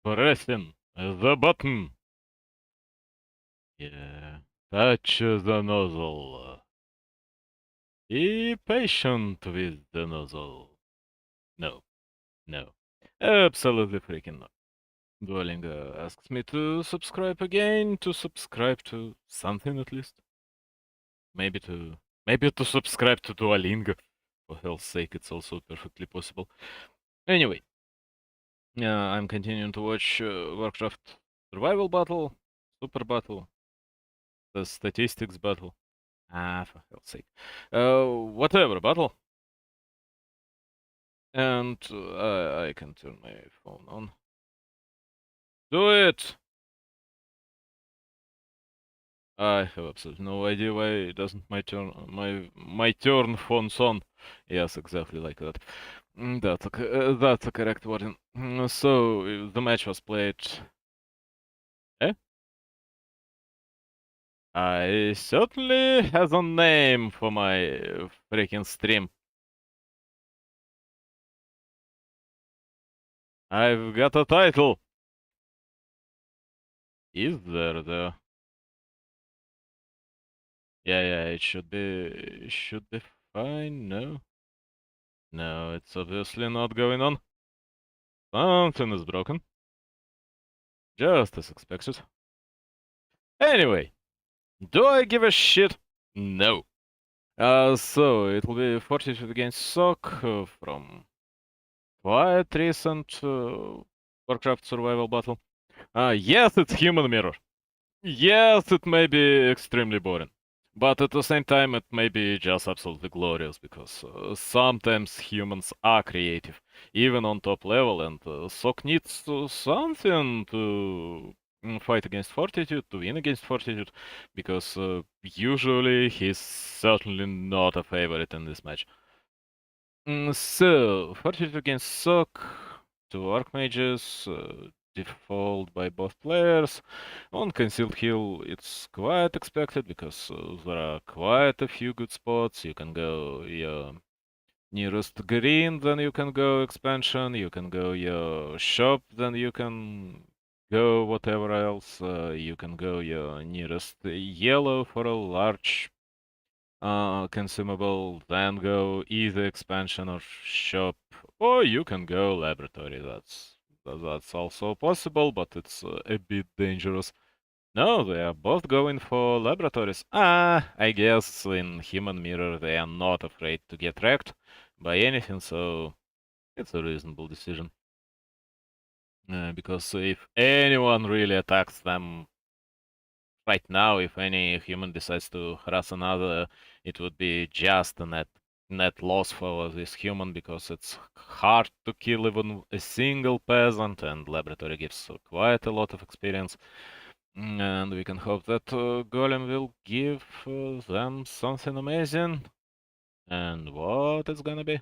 pressing the button. Yeah, touch the nozzle. Be patient with the nozzle. No, no. Absolutely freaking no. Duolingo asks me to subscribe again, to subscribe to something at least. Maybe to subscribe to Duolingo. For hell's sake, it's also perfectly possible. Anyway, I'm continuing to watch Warcraft Survival Battle, Super Battle, the Statistics Battle. Ah, for hell's sake. Whatever battle. And I can turn my phone on. Do it! I have absolutely no idea why it doesn't my turn phones on. Yes, exactly like that. That's a correct wording. So the match was played. Eh? I certainly has a name for my freaking stream. I've got a title. Is there though? Yeah, it should be fine. No, no, it's obviously not going on. Something is broken. Just as expected. Anyway, do I give a shit? No. So it will be Fortitude against Sok from quite recent Warcraft survival battle. Yes, it's human mirror. Yes, it may be extremely boring. But at the same time, it may be just absolutely glorious because sometimes humans are creative, even on top level, and Sok needs something to fight against Fortitude, to win against Fortitude, because usually he's certainly not a favorite in this match. So, Fortitude against Sok, two Archmages, default by both players. On Concealed Hill, it's quite expected because there are quite a few good spots. You can go your nearest green, then you can go expansion. You can go your shop, then you can go whatever else. You can go your nearest yellow for a large consumable, then go either expansion or shop, or you can go laboratory. That's also possible, but it's a bit dangerous. No, they are both going for laboratories. I guess in Human Mirror they are not afraid to get wrecked by anything, so it's a reasonable decision. Because if anyone really attacks them right now, if any human decides to harass another, it would be just a net loss for this human because it's hard to kill even a single peasant, and laboratory gives quite a lot of experience. And we can hope that Golem will give them something amazing. And what it's gonna be?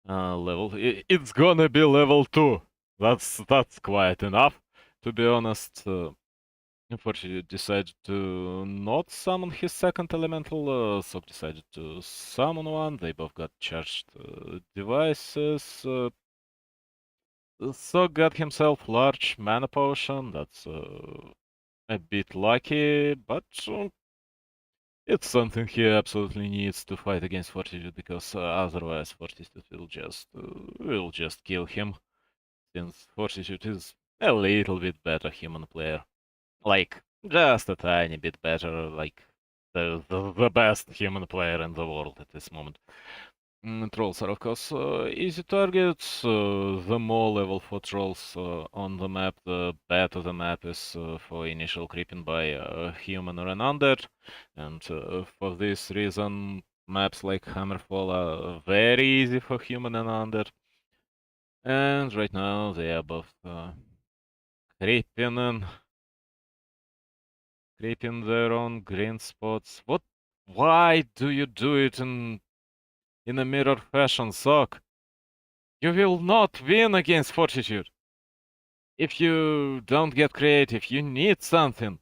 It's gonna be level 2. That's quite enough, to be honest. Unfortunately, decided to not summon his second elemental, Sok decided to summon one. They both got charged devices. Sok got himself large mana potion. That's a bit lucky, but it's something he absolutely needs to fight against Fortitude because otherwise Fortitude will just kill him. Since Fortitude is a little bit better human player. Like, just a tiny bit better, like the best human player in the world at this moment. Trolls are, of course, easy targets. The more level 4 trolls on the map, the better the map is for initial creeping by a human or an undead. And for this reason, maps like Hammerfall are very easy for human and undead. And right now, they are both creeping in. Creeping their own green spots. What? Why do you do it in a mirror fashion, Sok? You will not win against Fortitude. If you don't get creative, you need something.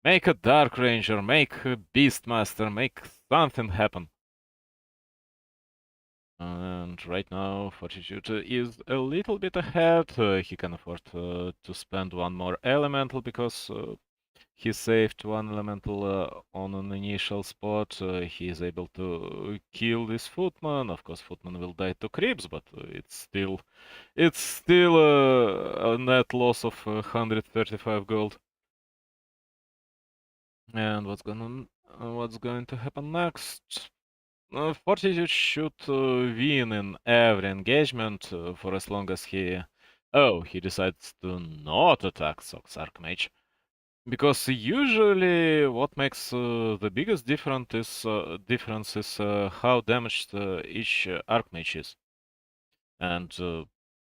Make a Dark Ranger, make a Beastmaster, make something happen. And and right now Fortitude is a little bit ahead. He can afford to spend one more elemental because he saved one elemental on an initial spot. He is able to kill this footman. Of course, footman will die to creeps, but it's still a net loss of 135 gold. And what's going to happen next? Fortitude should win in every engagement for as long as he. Oh, he decides to not attack Sox Archmage. Because usually what makes the biggest difference is how damaged each Archmage is. And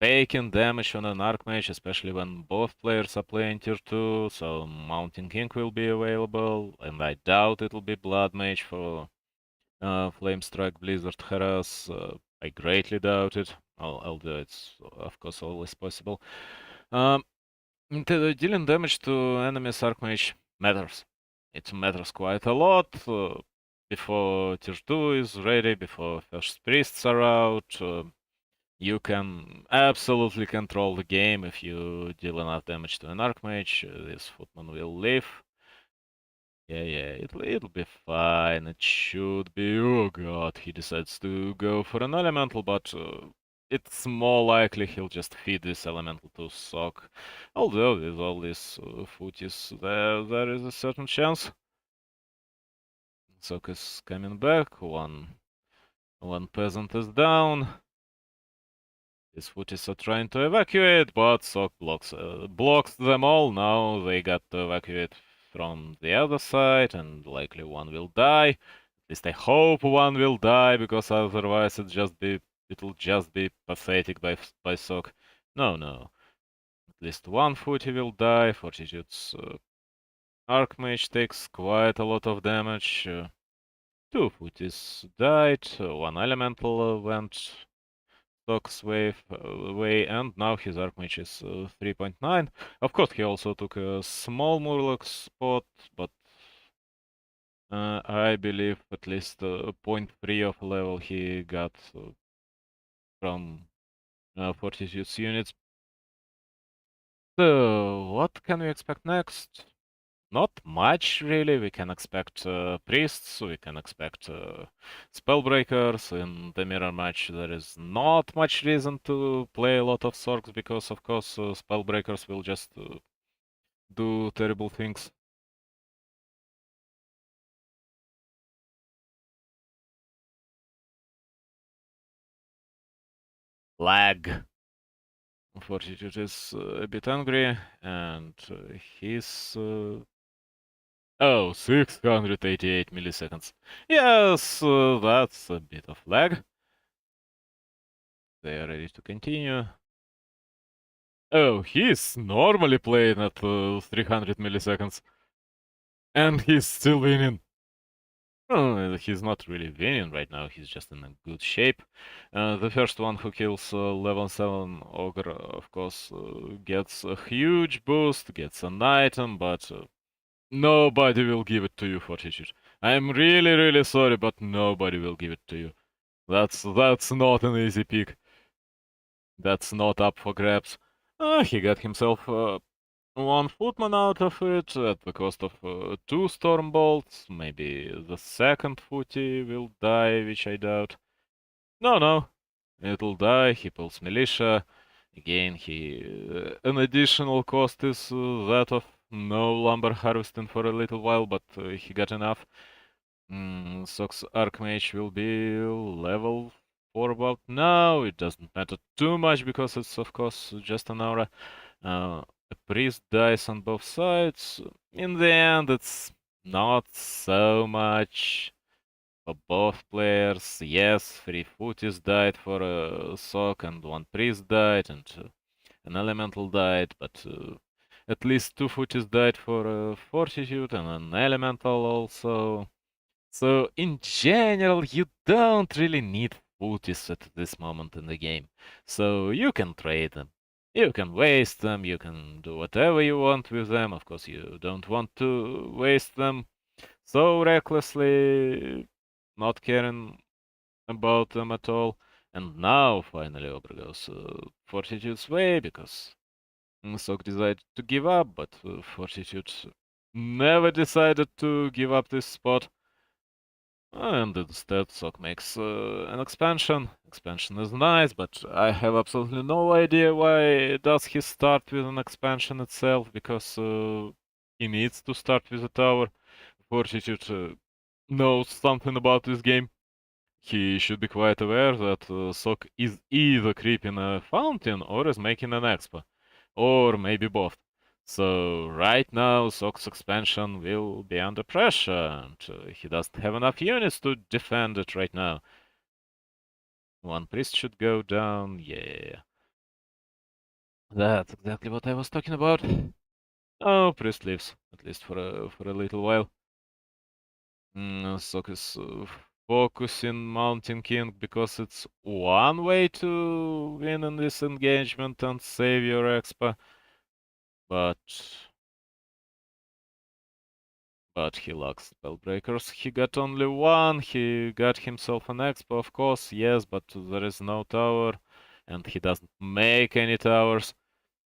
taking damage on an Archmage, especially when both players are playing tier 2, so Mountain King will be available, and I doubt it'll be Blood Mage for Flame Strike Blizzard Harass. I greatly doubt it, although it's of course always possible. Dealing damage to enemies Archmage matters. It matters quite a lot. Before tier 2 is ready, before first priests are out, you can absolutely control the game if you deal enough damage to an Archmage. This footman will live. Yeah, it'll be fine. It should be. Oh god, he decides to go for an elemental, but it's more likely he'll just feed this elemental to Sok. Although with all these footies, there is a certain chance. Sok is coming back. One peasant is down. These footies are trying to evacuate, but Sok blocks them all. Now they got to evacuate from the other side, and likely one will die. At least I hope one will die, because otherwise it'll just be pathetic by Sok. No. At least one footy will die. Fortitude's Archmage takes quite a lot of damage. Two footies died. One elemental went Stocks way, and now his Archmage is 3.9. Of course, he also took a small Murloc spot, but I believe at least point 0.3 of level he got from Fortitude's units. So, what can we expect next? Not much, really. We can expect priests, we can expect spellbreakers. In the mirror match, there is not much reason to play a lot of Sorks, because, of course, spellbreakers will just do terrible things. Lag. Fortitude is a bit angry, and he's... Oh, 688 milliseconds. Yes, that's a bit of lag. They are ready to continue. Oh, he's normally playing at 300 milliseconds. And he's still winning. Oh, he's not really winning right now, he's just in a good shape. The first one who kills level 7 Ogre, of course, gets a huge boost, gets an item, but nobody will give it to you, Fortitude. I'm really sorry, but nobody will give it to you. That's not an easy pick. That's not up for grabs. He got himself one footman out of it at the cost of two storm bolts. Maybe the second footy will die, which I doubt. No, it'll die. He pulls militia. Again, an additional cost is that of no lumber harvesting for a little while, but he got enough. Sox Archmage will be level 4 about now. It doesn't matter too much because it's, of course, just an aura. A priest dies on both sides. In the end, it's not so much for both players. Yes, 3 footies died for a Sok, and 1 priest died, and an elemental died, but at least 2 footies died for Fortitude, and an elemental also. So, in general, you don't really need footies at this moment in the game. So, you can trade them. You can waste them, you can do whatever you want with them. Of course, you don't want to waste them so recklessly, not caring about them at all. And now, finally, Ober goes Fortitude's way, because Sok decided to give up, but Fortitude never decided to give up this spot. And instead, Sok makes an expansion. Expansion is nice, but I have absolutely no idea why does he start with an expansion itself, because he needs to start with a tower. Fortitude knows something about this game. He should be quite aware that Sok is either creeping a fountain or is making an expo. Or maybe both. So right now Sok's expansion will be under pressure, and he doesn't have enough units to defend it right now. One priest should go down, yeah. That's exactly what I was talking about. Oh, priest leaves, at least for a little while. Sok is focusing Mountain King because it's one way to win in this engagement and save your expa, but he lacks spellbreakers. He got only one. He got himself an expo, of course, yes, but there is no tower, and he doesn't make any towers.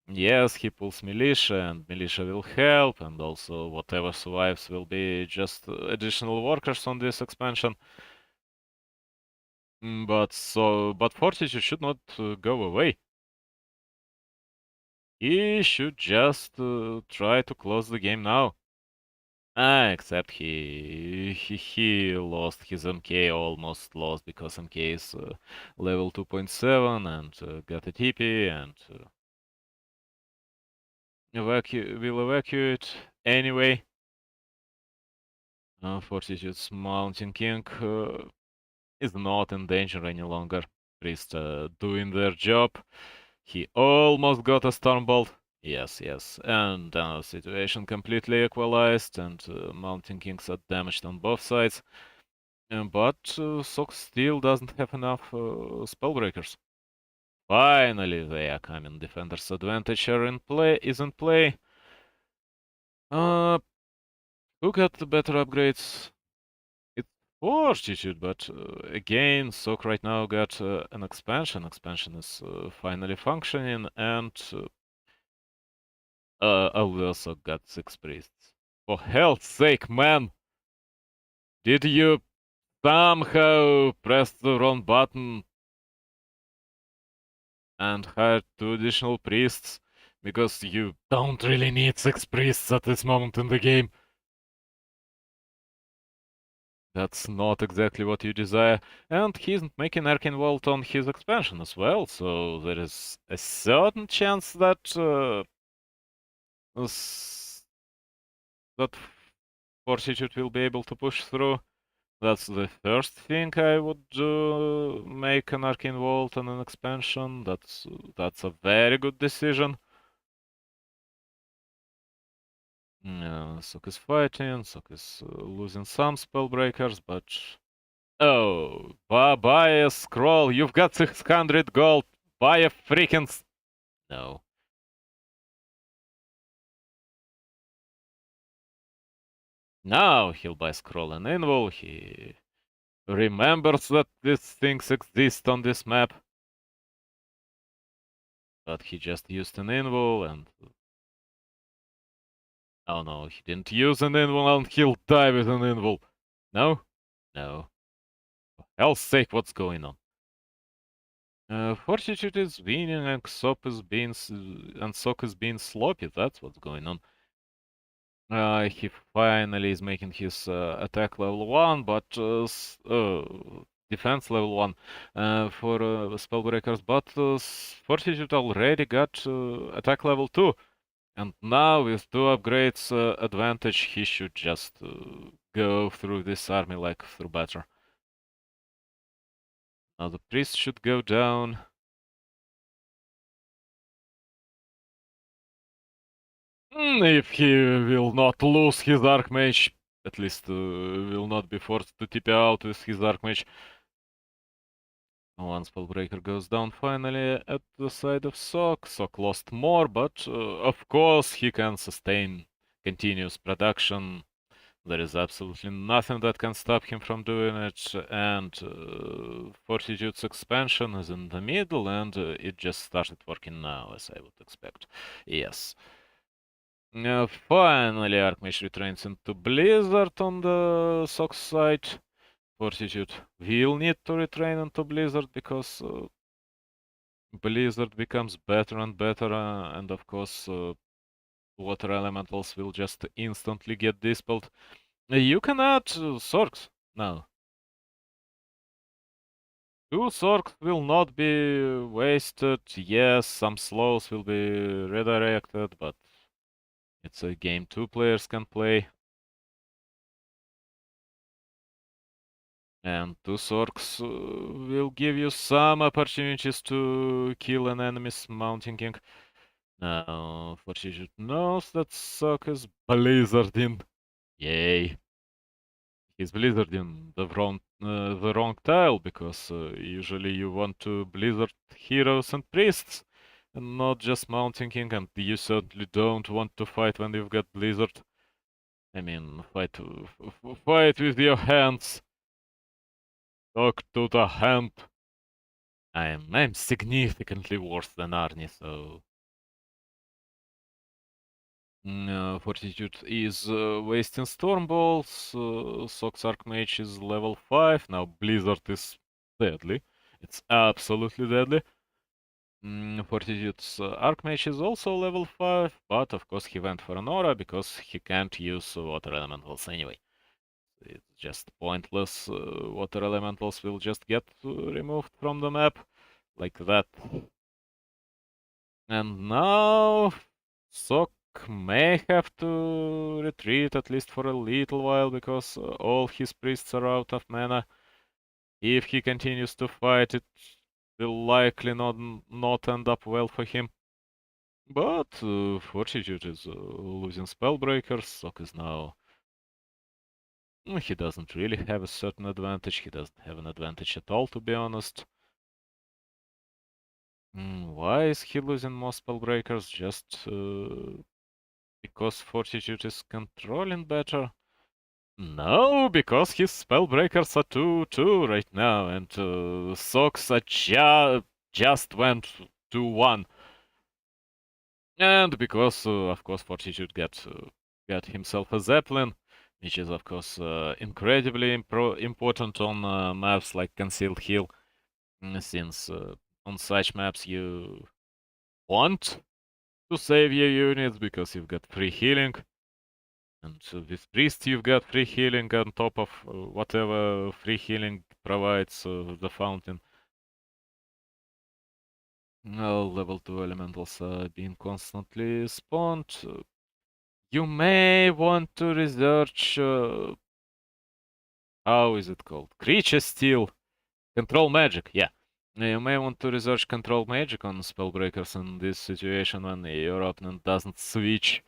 Yes, he pulls militia, and militia will help, and also whatever survives will be just additional workers on this expansion. But Fortitude should not go away. He should just try to close the game now. Except he lost his MK, almost lost, because MK is level 2.7 and got a TP and will evacuate anyway. Fortitude's Mountain King is not in danger any longer. Priests doing their job. He almost got a Stormbolt. Yes, yes. And the situation completely equalized, and Mountain Kings are damaged on both sides. But Sok still doesn't have enough spellbreakers. Finally, they are coming. Defender's advantage is in play. Who got the better upgrades? It's Fortitude, but again, Sok right now got an expansion. Expansion is finally functioning, and we also got 6 priests. For hell's sake, man! Did you somehow press the wrong button and hire 2 additional priests? Because you don't really need 6 priests at this moment in the game. That's not exactly what you desire. And he isn't making Arcane Vault on his expansion as well, so there is a certain chance that that Fortitude will be able to push through. That's the first thing I would do, make an Arcane Vault and an expansion. That's a very good decision. Sok is fighting, Sok is losing some spellbreakers, but... Oh, buy a scroll, you've got 600 gold, buy a freaking... No. Now he'll buy scroll and invul, he remembers that these things exist on this map. But he just used an invul and... Oh no, he didn't use an invul and he'll die with an invul. No? No. For hell's sake, what's going on? Fortitude is winning and Sok is being sloppy, that's what's going on. He finally is making his attack level 1, but defense level 1 for spellbreakers, but Fortitude already got attack level 2. And now with 2 upgrades advantage, he should just go through this army like through butter. Now the priest should go down. If he will not lose his Archmage, at least will not be forced to TP out with his Archmage. One Spellbreaker goes down finally at the side of Sok. Sok lost more, but of course he can sustain continuous production There is absolutely nothing that can stop him from doing it, and Fortitude's expansion is in the middle, and it just started working now, as I would expect. Yes. Finally, Archmage retrains into Blizzard on the Sox side. Fortitude will need to retrain into Blizzard because Blizzard becomes better and better, and of course, water elementals will just instantly get dispelled. You can add Sorks now. 2 Sorks will not be wasted. Yes, some slows will be redirected, but it's a game 2 players can play. And 2 Sorks will give you some opportunities to kill an enemy's Mountain King. Now, Fortitude knows that Sok is blizzarding. Yay. He's blizzarding the wrong tile, because usually you want to blizzard heroes and priests, and not just Mountain King, and you certainly don't want to fight when you've got blizzard. I mean, fight with your hands. Talk to the hand. I'm significantly worse than Arnie, so Fortitude is wasting Storm Balls. Sox Archmage is level 5. Now Blizzard is deadly. It's absolutely deadly. Fortitude's Archmage is also level 5, but of course he went for an aura because he can't use water elementals anyway. It's just pointless. Water elementals will just get removed from the map like that. And now Sok may have to retreat at least for a little while, because all his priests are out of mana. If he continues to fight, it will likely not end up well for him. But Fortitude is losing Spellbreakers. Sok is now... He doesn't really have a certain advantage. He doesn't have an advantage at all, to be honest. Why is he losing more Spellbreakers? Just because Fortitude is controlling better? No, because his Spellbreakers are 2-2 right now, and Sox are just went 2-1. And because, of course, Fortitude got himself a Zeppelin, which is, of course, incredibly important on maps like Concealed Hill, since on such maps you want to save your units because you've got free healing. And with Priest you've got free healing on top of whatever free healing provides the fountain. Level 2 elementals are being constantly spawned. You may want to research... how is it called? Creature Steel. Control Magic, yeah. You may want to research Control Magic on Spellbreakers in this situation when your opponent doesn't switch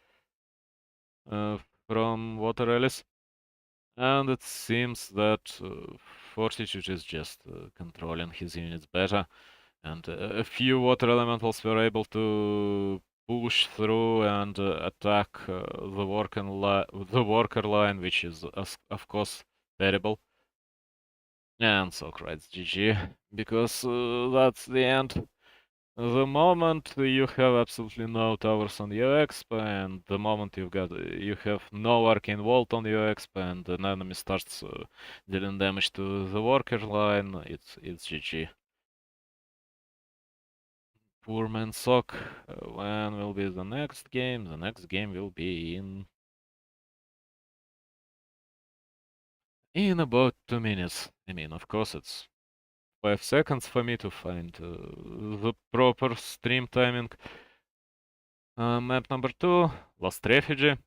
from Water Alice. And it seems that Fortitude is just controlling his units better, and a few water elementals were able to push through and attack the worker line, which is of course terrible. And so writes GG, because that's the end. The moment you have absolutely no towers on your exp, and the moment you have no arcane vault on your exp, and an enemy starts dealing damage to the worker line, it's GG. Poor man Sok. When will be the next game? The next game will be in about 2 minutes. I mean, of course, it's 5 seconds for me to find the proper stream timing. Map number 2, Last Refugee.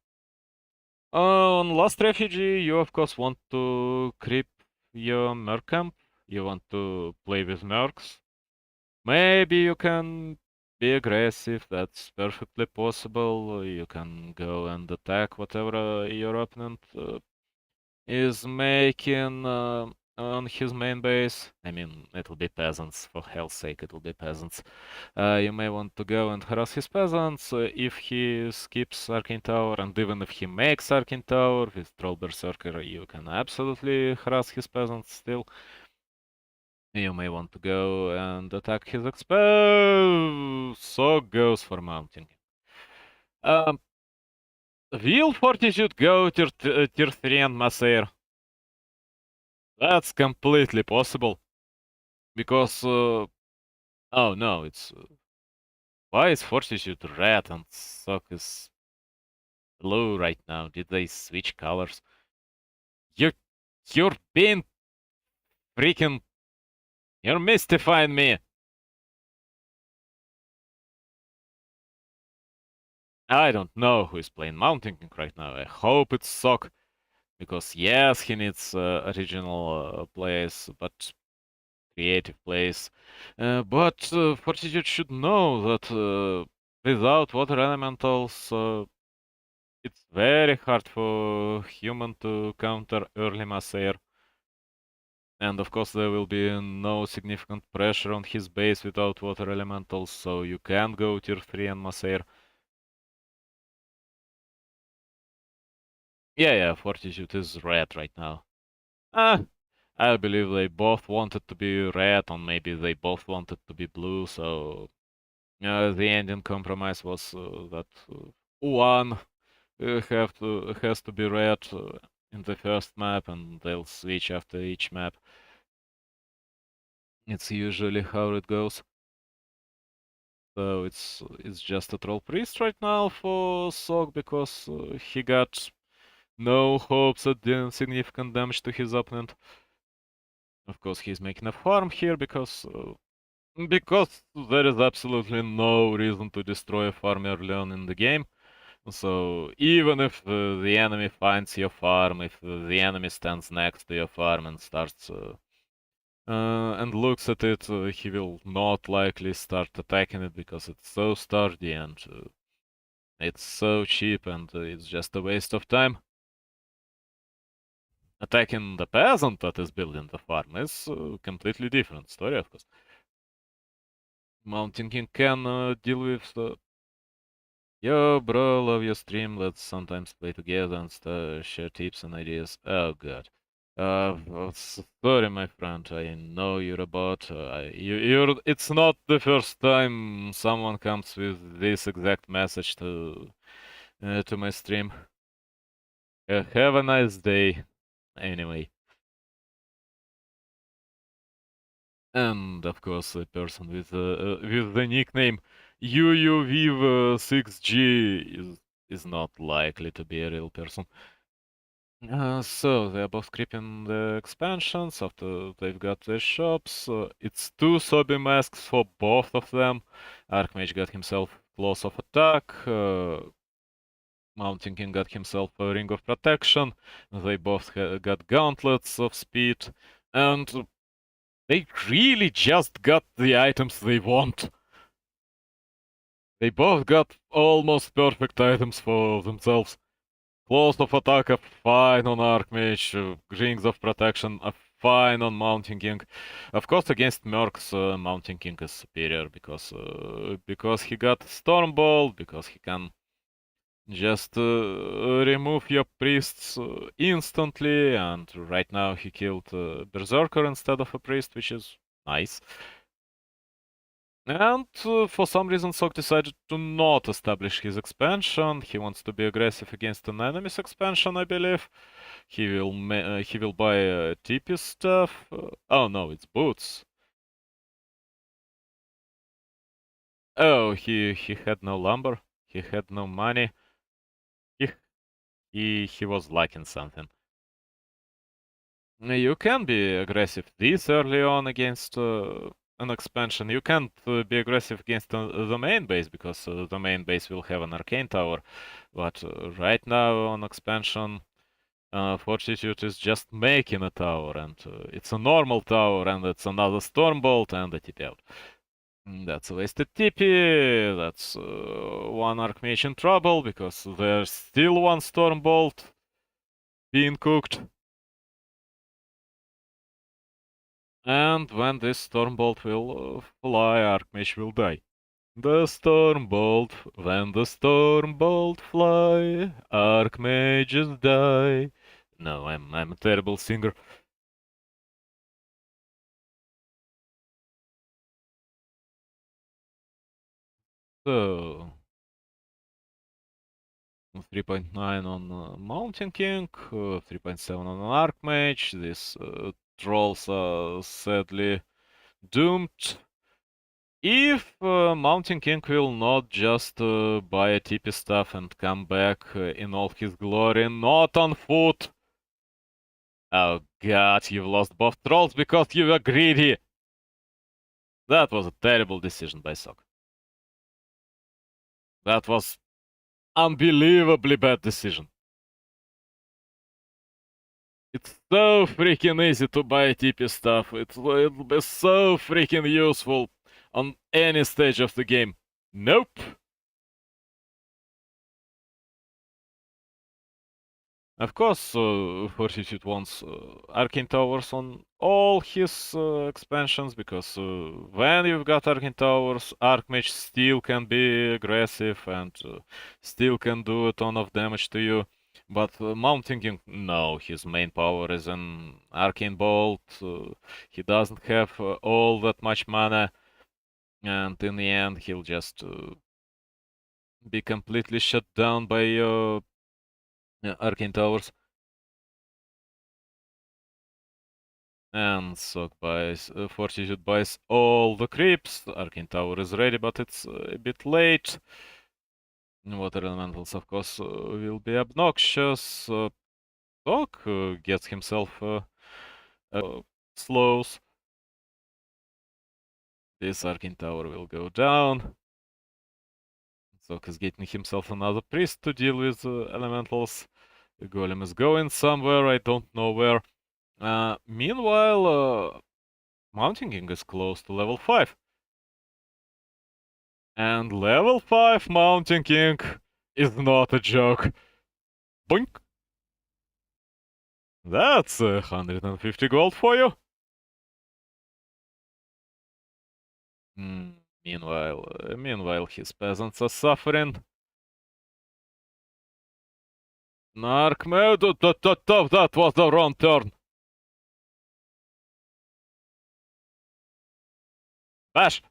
On Last Refugee, you of course want to creep your merc camp. You want to play with mercs. Maybe you can be aggressive, that's perfectly possible. You can go and attack whatever your opponent is making. on his main base. I mean, it'll be peasants, for hell's sake, it'll be peasants. You may want to go and harass his peasants if he skips Arcane Tower, and even if he makes Arcane Tower with Troll Berserker, you can absolutely harass his peasants still. You may want to go and attack his expo. So goes for mounting. Will Fortitude go tier 3 and Masair? That's completely possible. Because, oh no, it's... why is Fortitude red and Sok is blue right now? Did they switch colors? You, you're being freaking... You're mystifying me! I don't know who is playing Mountain King right now. I hope it's Sok. Because yes, he needs original plays, but creative plays. But Fortitude should know that without water elementals, it's very hard for human to counter early mass air. And of course there will be no significant pressure on his base without water elementals, so you can go tier 3 and mass air. Yeah, Fortitude is red right now. Ah, I believe they both wanted to be red, or maybe they both wanted to be blue, so the ending compromise was that one has to be red in the first map, and they'll switch after each map. It's usually how it goes. So it's just a troll priest right now for Sok because he got no hopes at doing significant damage to his opponent. Of course, he's making a farm here because there is absolutely no reason to destroy a farm early on in the game. So even if the enemy finds your farm, if the enemy stands next to your farm and starts and looks at it, he will not likely start attacking it because it's so sturdy and it's so cheap and it's just a waste of time. Attacking the peasant that is building the farm is a completely different story, of course. Mountain King can deal with yo, bro, love your stream. Let's sometimes play together and share tips and ideas. Oh god. Sorry, my friend. I know you're a bot. It's not the first time someone comes with this exact message to my stream. Have a nice day. Anyway. And of course, a person with the nickname UUViv6G is not likely to be a real person. So they're both creeping the expansions after they've got their shops. It's two Sobi masks for both of them. Archmage got himself Claws of Attack. Mountain King got himself a Ring of Protection. They both got Gauntlets of Speed. And they really just got the items they want. They both got almost perfect items for themselves. Claws of Attack are fine on Archmage, Rings of Protection are fine on Mountain King. Of course, against Mercs, Mountain King is superior because he got Stormbolt, because he can just remove your priests instantly, and right now he killed Berserker instead of a priest, which is nice. And for some reason, Sok decided to not establish his expansion. He wants to be aggressive against an enemy's expansion, I believe. He will buy TP stuff. Oh no, it's boots. Oh, he had no lumber. He had no money. He he was lacking something. You can be aggressive this early on against an expansion. You can't be aggressive against the main base because the main base will have an arcane tower. But right now on expansion, Fortitude is just making a tower, and it's a normal tower, and it's another Stormbolt and a TP out. That's a wasted TP. That's one Archmage in trouble because there's still one Stormbolt being cooked. And when this Stormbolt will fly, Archmage will die. The Stormbolt, when the Stormbolt fly, Archmages die. No, I'm a terrible singer. So, 3.9 on Mountain King, 3.7 on Archmage. These trolls are sadly doomed. If Mountain King will not just buy a TP stuff and come back in all his glory, not on foot. Oh god, you've lost both trolls because you were greedy. That was a terrible decision by Sok. That was unbelievably bad decision. It's so freaking easy to buy TP stuff. It'll be so freaking useful on any stage of the game. Nope. Of course, Fortitude wants Arcane Towers on all his expansions, because when you've got Arcane Towers, Archmage still can be aggressive and still can do a ton of damage to you. But Mounting King, no, his main power is an Arcane Bolt. He doesn't have all that much mana, and in the end, he'll just be completely shut down by Arcane Towers. And Sok buys, Fortitude buys all the creeps. Arcane Tower is ready, but it's a bit late. Water Elementals, of course, will be obnoxious. Sok gets himself slows. This Arcane Tower will go down. Sok is getting himself another priest to deal with elementals. The golem is going somewhere, I don't know where. Meanwhile, Mountain King is close to level 5. And level 5 Mountain King is not a joke. Boink! That's 150 gold for you. Meanwhile, his peasants are suffering. Narkmed, that was the wrong turn. Bash!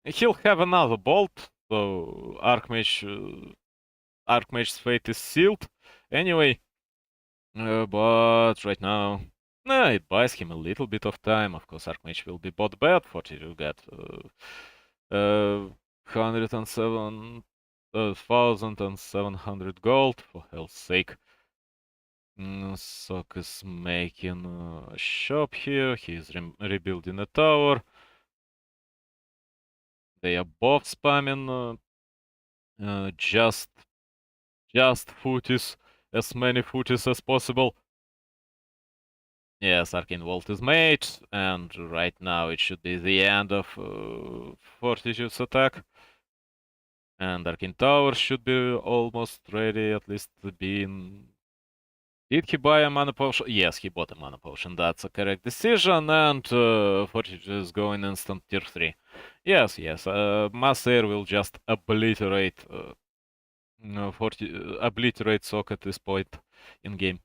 He'll have another bolt, so Archmage's fate is sealed. Anyway, but right now, it buys him a little bit of time. Of course, Archmage will be bought bad. Fortitude get 107,700 gold, for hell's sake. Sok is making a shop here. He's rebuilding a tower. They are both spamming just footies, as many footies as possible. Yes, Arcane Vault is made, and right now it should be the end of Fortitude's attack. And Arcane Tower should be almost ready, at least being... Did he buy a mana potion? Yes, he bought a mana potion. That's a correct decision, and Fortitude is going instant tier 3. Yes, Mass Air will just obliterate obliterate Sok at this point in game.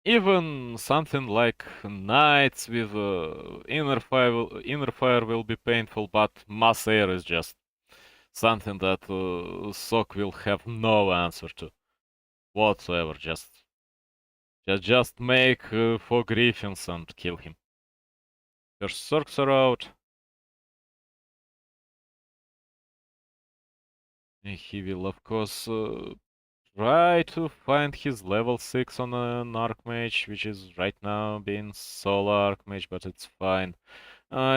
Even something like Knights with Inner Fire will be painful, but Mass Air is just something that Sok will have no answer to whatsoever. Just make 4 Griffins and kill him. Berserks are out. He will, of course, try to find his level 6 on an Archmage, which is right now being solo Archmage, but it's fine.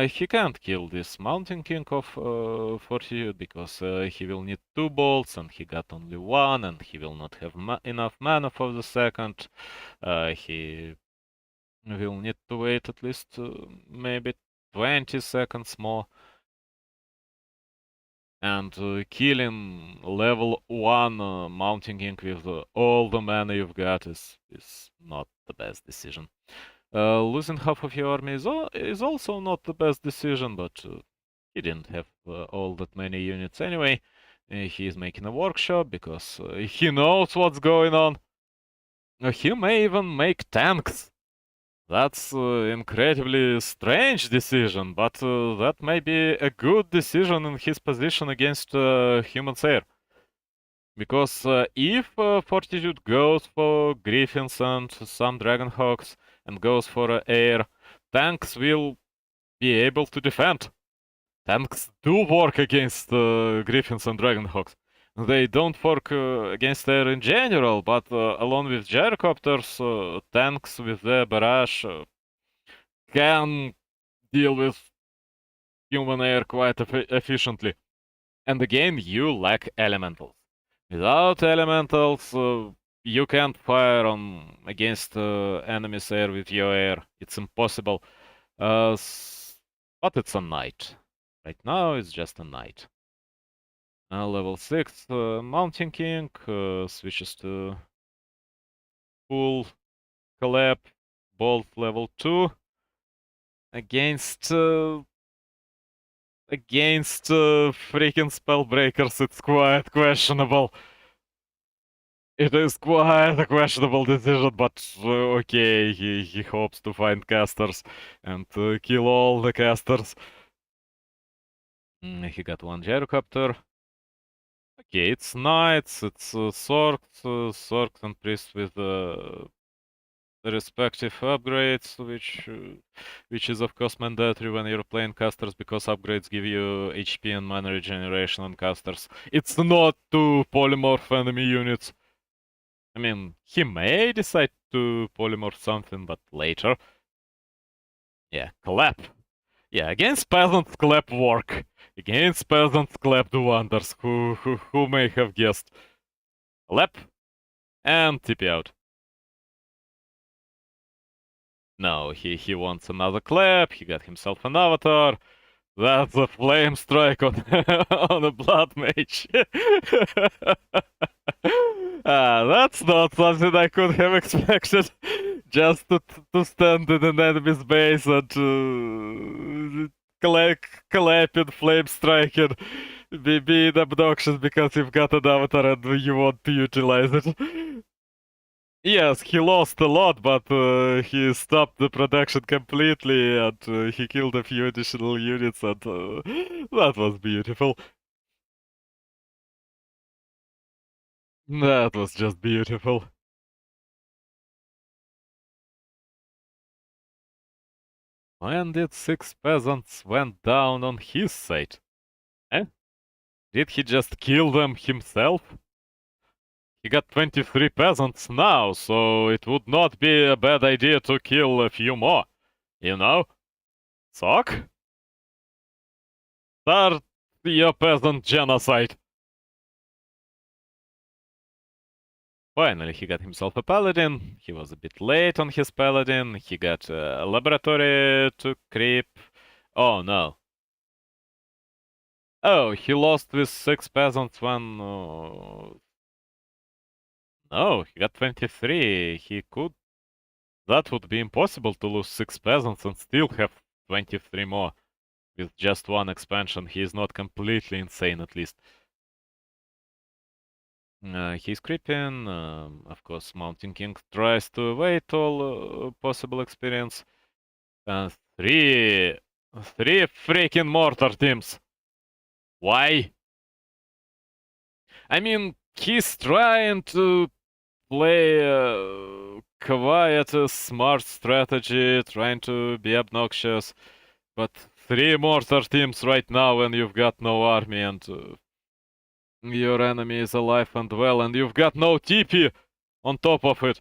He can't kill this Mountain King of Fortitude, because he will need 2 bolts, and he got only 1, and he will not have enough mana for the second. He will need to wait at least maybe 20 seconds more. And killing level 1 Mountain King with all the mana you've got is not the best decision. Losing half of your army is also not the best decision, but he didn't have all that many units anyway. He is making a workshop because he knows what's going on. He may even make tanks. That's incredibly strange decision, but that may be a good decision in his position against human Sayer. Because if Fortitude goes for Griffins and some Dragonhawks and goes for air, tanks will be able to defend. Tanks do work against Griffins and Dragonhawks. They don't work against air in general, but along with gyrocopters, tanks with their barrage can deal with human air quite efficiently. And again, you lack elementals. Without elementals, you can't fire on against enemy's air with your air. It's impossible. But it's a knight. Right now, it's just a knight. Level 6 Mountain King switches to full collab bolt level 2 against freaking spellbreakers. It's quite questionable. It is quite a questionable decision, but okay, he hopes to find casters and kill all the casters. He got one gyrocopter. Okay, it's knights, it's sorks and priests with the respective upgrades, which is of course mandatory when you're playing casters because upgrades give you HP and mana regeneration on casters. It's not to polymorph enemy units. I mean, he may decide to polymorph something, but later. Yeah, clap. Yeah, against peasants, clap work. Against peasants, clap do wonders. Who may have guessed? Clap and TP out. No, he wants another clap. He got himself an avatar. That's a flame strike on on a blood mage. That's not something I could have expected. Just to stand in an enemy's base and clapping, flame striking, being obnoxious because you've got an avatar and you want to utilize it. Yes, he lost a lot, but he stopped the production completely and he killed a few additional units and that was beautiful. That was just beautiful. When did 6 peasants went down on his side? Eh? Did he just kill them himself? He got 23 peasants now, so it would not be a bad idea to kill a few more. You know? Sok? Start your peasant genocide. Finally, he got himself a paladin. He was a bit late on his paladin. He got a laboratory to creep. Oh no. Oh, he lost with 6 peasants when... No, he got 23. He could... That would be impossible to lose 6 peasants and still have 23 more. With just one expansion, he is not completely insane at least. He's creeping. Of course, Mountain King tries to evade all possible experience. Three freaking mortar teams. Why? I mean, he's trying to play quiet, smart strategy, trying to be obnoxious, but 3 mortar teams right now when you've got no army and your enemy is alive and well, and you've got no TP on top of it.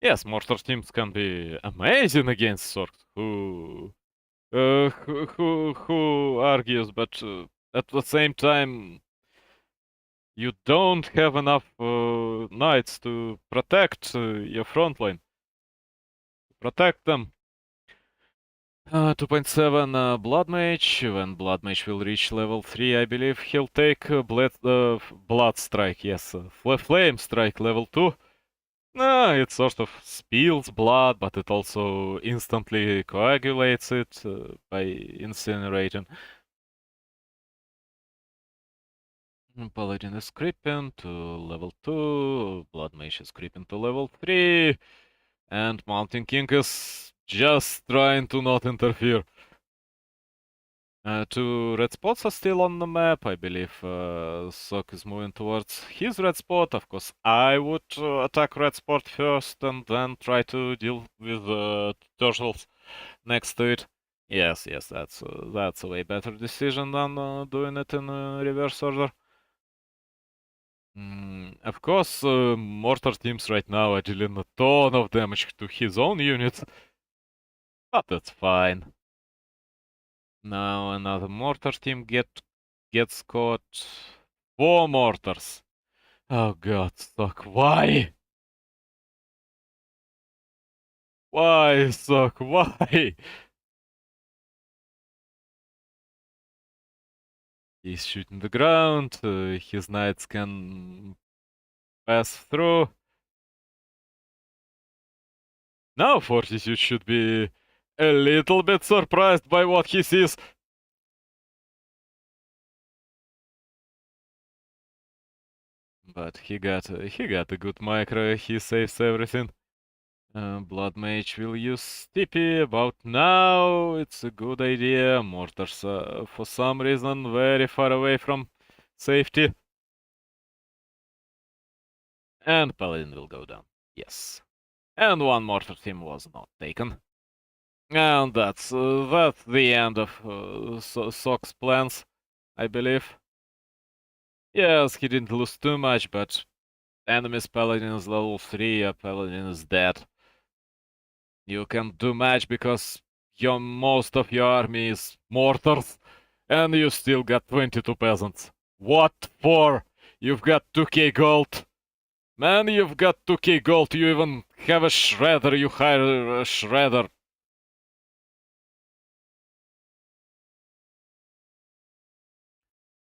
Yes, mortar teams can be amazing against Sorks, who argues, but at the same time, you don't have enough knights to protect your front line. Protect them. 2.7 Blood Mage. When Blood Mage will reach level 3, I believe he'll take Blood Strike, yes. Flame Strike level 2. It sort of spills blood, but it also instantly coagulates it by incinerating. Paladin is creeping to level 2, Blood Mage is creeping to level 3, and Mountain King is just trying to not interfere. Two red spots are still on the map. I believe Sok is moving towards his red spot. Of course, I would attack red spot first and then try to deal with turtles next to it. Yes, that's a way better decision than doing it in reverse order. Of course, mortar teams right now are dealing a ton of damage to his own units, but that's fine. Now another mortar team gets caught. 4 mortars. Oh god, Sok, why? Why, Sok, why? He's shooting the ground, his knights can pass through. Now Fortitude should be a little bit surprised by what he sees. But he got a good micro, he saves everything. Blood Mage will use TP about now. It's a good idea. Mortars, for some reason, very far away from safety. And Paladin will go down. Yes. And one mortar team was not taken. And that's the end of Sok's plans, I believe. Yes, he didn't lose too much, but enemy's Paladin is level 3, your Paladin is dead. You can't do much because most of your army is mortars, and you still got 22 peasants. What for? You've got 2k gold. Man, you've got 2k gold, you even have a shredder, you hire a shredder.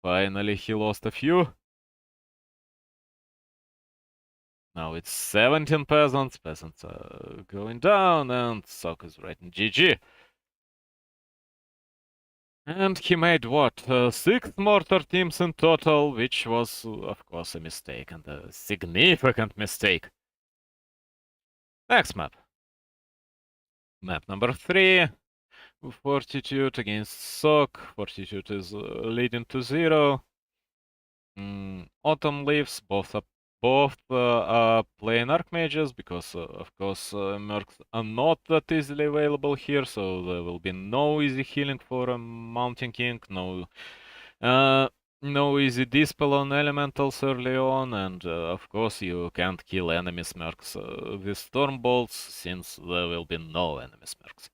Finally, he lost a few. Now it's 17 peasants. Peasants are going down, and Sok is writing GG. And he made what? 6 mortar teams in total, which was, of course, a mistake, and a significant mistake. Next map. Map number 3. Fortitude against Sok. Fortitude is leading to 0. Autumn Leaves, both are playing Archmages, because, of course, Mercs are not that easily available here, so there will be no easy healing for a Mountain King, no easy Dispel on Elementals early on, and, of course, you can't kill enemy Mercs with Storm Bolts, since there will be no enemy Mercs.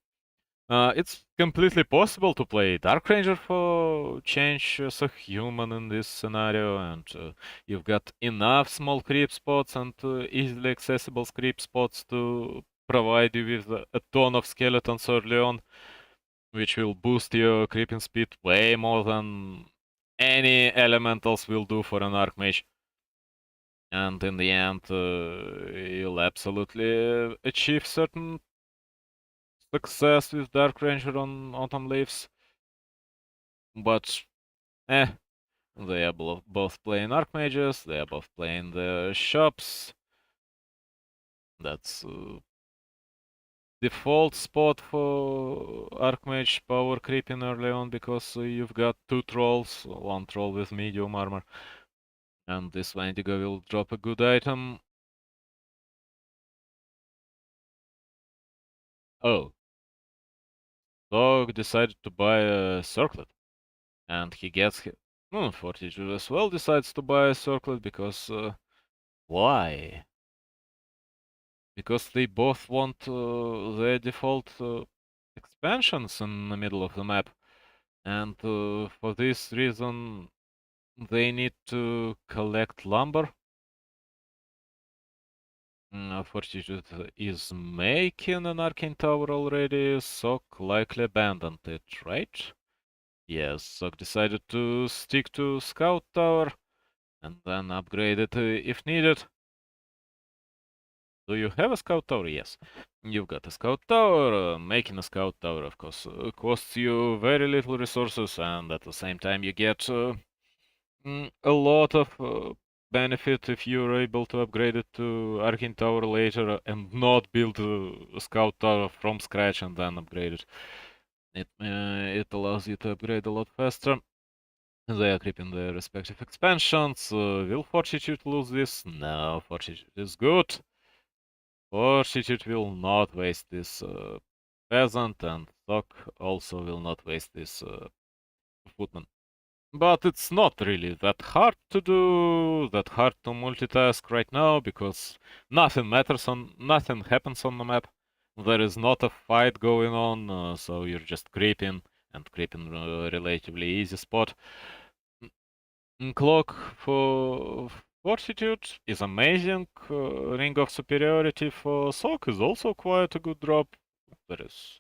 It's completely possible to play Dark Ranger for change as a human in this scenario, and you've got enough small creep spots and easily accessible creep spots to provide you with a ton of skeletons early on, which will boost your creeping speed way more than any elementals will do for an Archmage. And in the end, you'll absolutely achieve certain success with Dark Ranger on Autumn Leaves. But, they are both playing Archmages, they are both playing the shops. That's default spot for Archmage power creeping early on, because you've got 2 trolls, 1 troll with medium armor. And this Wendigo will drop a good item. Oh. Dog decided to buy a circlet. And he gets... Fortitude as well decides to buy a circlet, because... why? Because they both want their default expansions in the middle of the map. And for this reason, they need to collect lumber. Fortitude is making an arcane tower already. Sok likely abandoned it, right? Yes, Sok decided to stick to scout tower and then upgrade it if needed. Do you have a scout tower? Yes. You've got a scout tower. Making a scout tower, of course, costs you very little resources, and at the same time you get a lot of benefit if you're able to upgrade it to Arcane Tower later and not build a Scout Tower from scratch and then upgrade it. It allows you to upgrade a lot faster. They are equipping their respective expansions. Will Fortitude lose this? No, Fortitude is good. Fortitude will not waste this peasant, and Sok also will not waste this footman. But it's not really that hard to do, that hard to multitask right now, because nothing happens on the map. There is not a fight going on, so you're just creeping, and creeping relatively easy spot. Clock for Fortitude is amazing. Ring of Superiority for Sok is also quite a good drop. There is,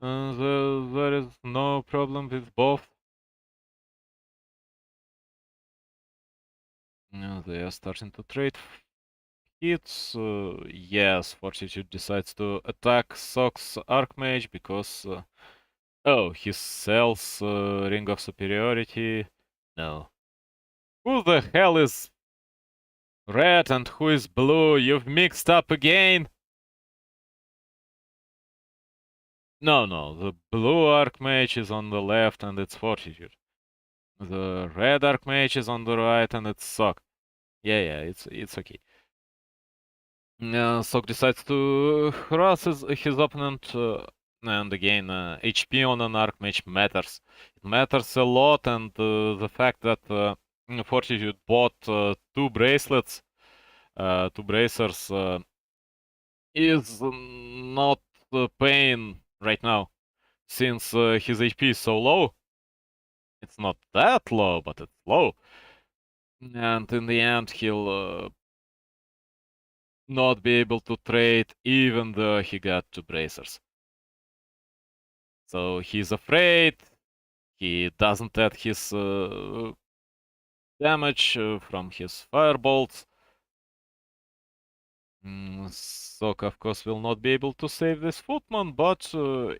there is no problem with both. They are starting to trade hits. Yes, Fortitude decides to attack Sok's Archmage because... oh, he sells Ring of Superiority. No. Who the hell is red and who is blue? You've mixed up again! No, no, the blue Archmage is on the left and it's Fortitude. The red Archmage is on the right and it's Sok. Yeah, it's okay. Sok decides to harass his opponent, and again, HP on an Archmage matters. It matters a lot, and the fact that Fortitude bought two bracelets, two bracers, is not paying right now, since his HP is so low. It's not that low, but it's low. And in the end, he'll not be able to trade even though he got two bracers. So he's afraid, he doesn't add his damage from his firebolts. Sok, of course, will not be able to save this footman, but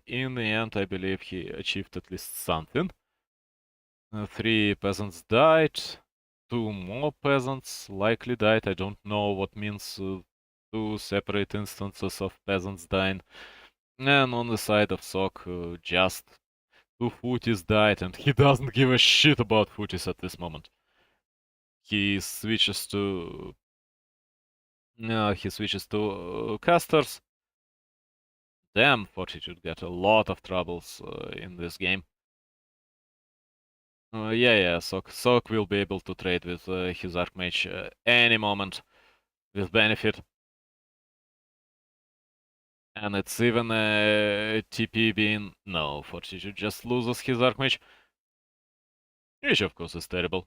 in the end, I believe he achieved at least something. 3 peasants died, 2 more peasants likely died. I don't know what means 2 separate instances of peasants dying. And on the side of Sok, just 2 footies died, and he doesn't give a shit about footies at this moment. He switches to casters. Damn, Fortitude got a lot of troubles in this game. Yeah, Sok will be able to trade with his Archmage any moment with benefit. And it's even a TP being... No, Fortitude just loses his Archmage, which of course is terrible.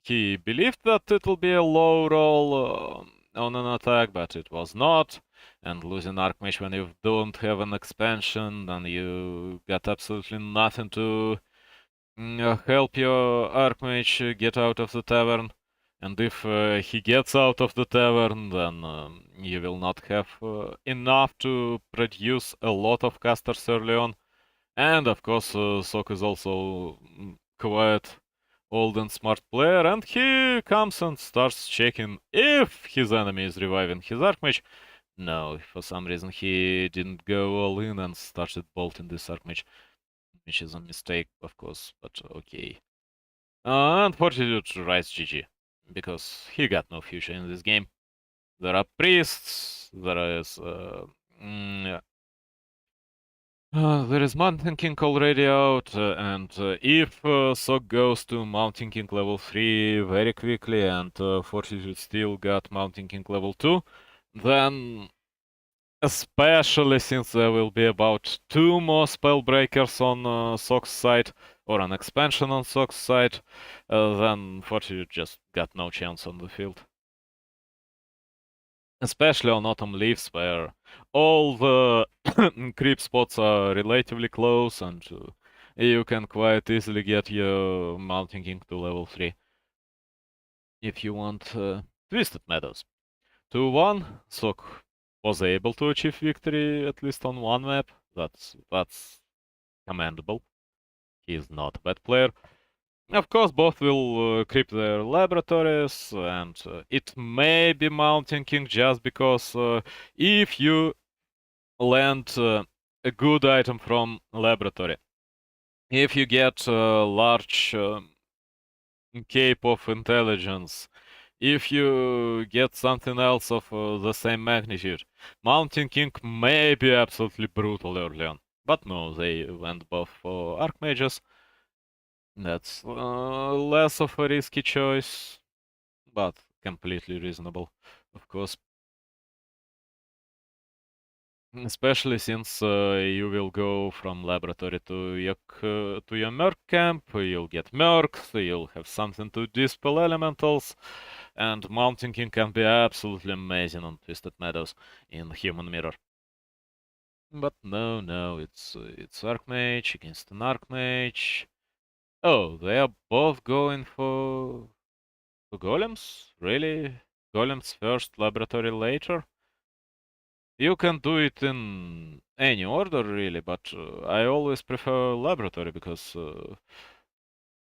He believed that it'll be a low roll on an attack, but it was not. And losing Archmage when you don't have an expansion, then you got absolutely nothing to help your Archmage get out of the tavern. And if he gets out of the tavern, then you will not have enough to produce a lot of casters early on. And of course, Sok is also quite old and smart player, and he comes and starts checking if his enemy is reviving his Archmage. No, for some reason he didn't go all in and started bolting this Archmage, which is a mistake, of course, but okay. And Fortitude writes GG, because he got no future in this game. There are priests, there is... there is Mountain King already out, and if Sok goes to Mountain King level 3 very quickly and Fortitude still got Mountain King level 2, then especially since there will be about 2 more Spellbreakers on Sok's side, or an expansion on Sok's side, then Fortitude just got no chance on the field. Especially on autumn leaves, where all the creep spots are relatively close, and you can quite easily get your Mountain King to level 3 if you want Twisted Meadows. 2-1, Sok was able to achieve victory at least on one map. That's commendable. He is not a bad player. Of course, both will creep their laboratories, and it may be Mountain King just because if you land a good item from laboratory, if you get a large cape of intelligence, if you get something else of the same magnitude, Mountain King may be absolutely brutal early on. But no, they went both for Archmages. That's less of a risky choice, but completely reasonable, of course. Especially since you will go from laboratory to your Merc camp, you'll get Mercs, you'll have something to dispel elementals, and Mountain King can be absolutely amazing on Twisted Meadows in Human Mirror. But no, it's Archmage against an Archmage. Oh, they are both going for Golems? Really? Golems first, laboratory later? You can do it in any order, really, but I always prefer laboratory because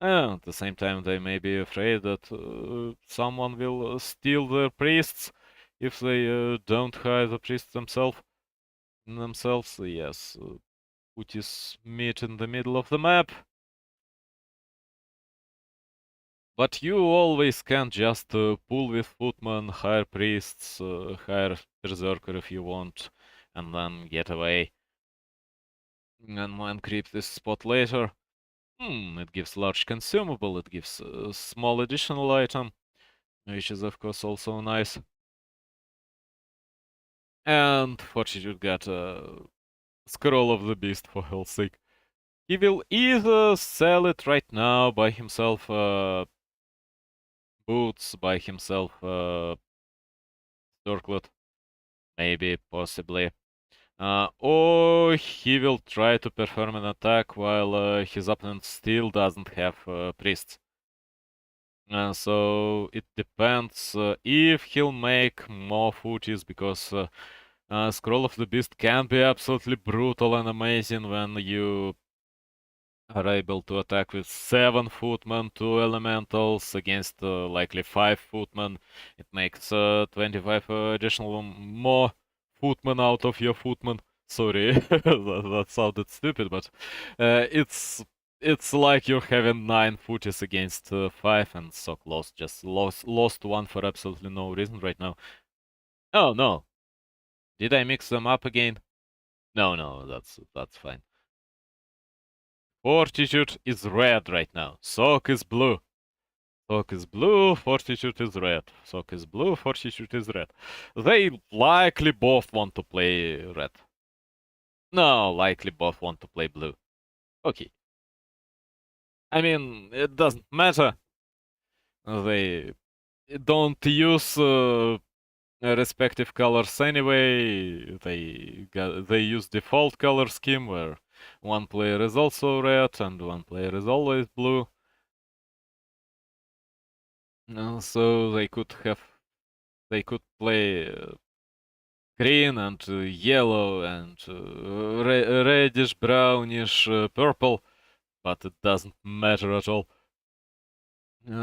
at the same time they may be afraid that someone will steal their priests if they don't hire the priests themselves. Yes, put his meat in the middle of the map. But you always can just pull with footman, hire priests, hire berserker if you want, and then get away. And then creep this spot later. It gives large consumable, it gives a small additional item, which is of course also nice. And Fortitude got a Scroll of the Beast, for hell's sake. He will either sell it right now, buy himself boots, buy himself circlet, maybe, possibly. Or he will try to perform an attack while his opponent still doesn't have priests. So it depends if he'll make more footies, because Scroll of the Beast can be absolutely brutal and amazing when you are able to attack with 7 footmen, 2 elementals against likely 5 footmen. It makes 25 additional more footmen out of your footmen. Sorry, that sounded stupid, but it's like you're having 9 footies against 5, and so close. Just lost one for absolutely no reason right now. Oh no, did I mix them up again? No, that's fine. Fortitude is red right now. Sok is blue. Sok is blue, Fortitude is red. Sok is blue, Fortitude is red. They likely both want to play red. No, likely both want to play blue. Okay. I mean, it doesn't matter. They don't use respective colors anyway. They use default color scheme where one player is also red and one player is always blue. So they could play green and yellow and reddish, brownish, purple, but it doesn't matter at all.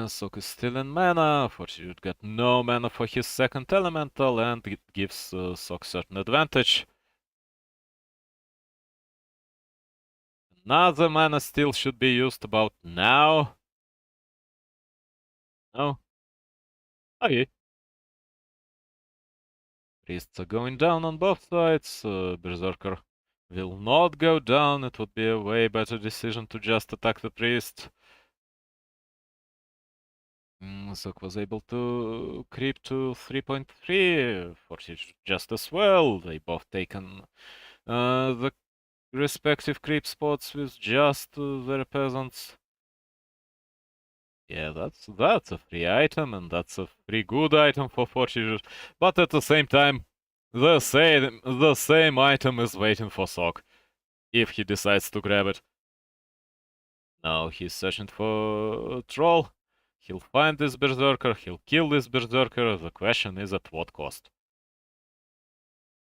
Sok is still in mana. Fortitude got no mana for his second elemental, and it gives Sok certain advantage. Another mana still should be used about now. No? Okay. Priests are going down on both sides. Berserker will not go down. It would be a way better decision to just attack the priest. Sok was able to creep to 3.3, Fortitude just as well. They both taken the respective creep spots with just their peasants. Yeah, that's a free item, and that's a free good item for Fortitude. But at the same time, the same item is waiting for Sok if he decides to grab it. Now he's searching for a troll. He'll find this berserker. He'll kill this berserker. The question is at what cost?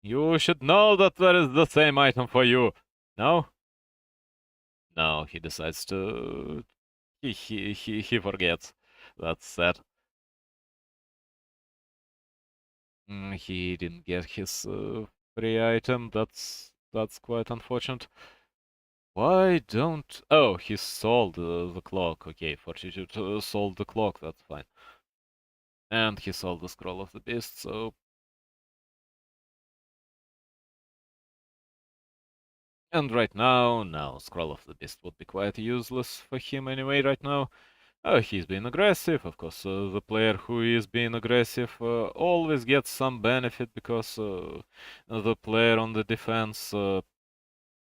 You should know that there is the same item for you. No? No, he decides to. He forgets. That's sad. He didn't get his free item. That's quite unfortunate. Why don't? Oh, he sold the clock. Okay, Fortitude sold the clock. That's fine. And he sold the scroll of the beast. So. And right now, no, scroll of the beast would be quite useless for him anyway. Right now. He's being aggressive, of course. The player who is being aggressive always gets some benefit because the player on the defense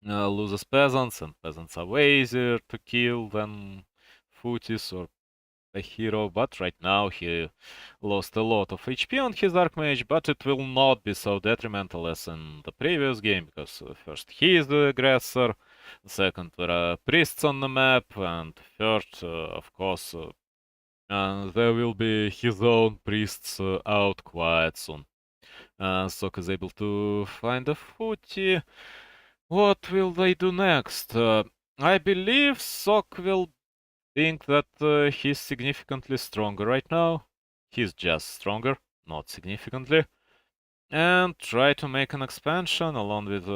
loses peasants, and peasants are way easier to kill than footies or a hero. But right now he lost a lot of HP on his Archmage, but it will not be so detrimental as in the previous game, because first he is the aggressor, second there are priests on the map, and third, of course, there will be his own priests out quite soon. Sok is able to find a footy. What will they do next? I believe Sok will think that he's significantly stronger right now. He's just stronger, not significantly. And try to make an expansion along with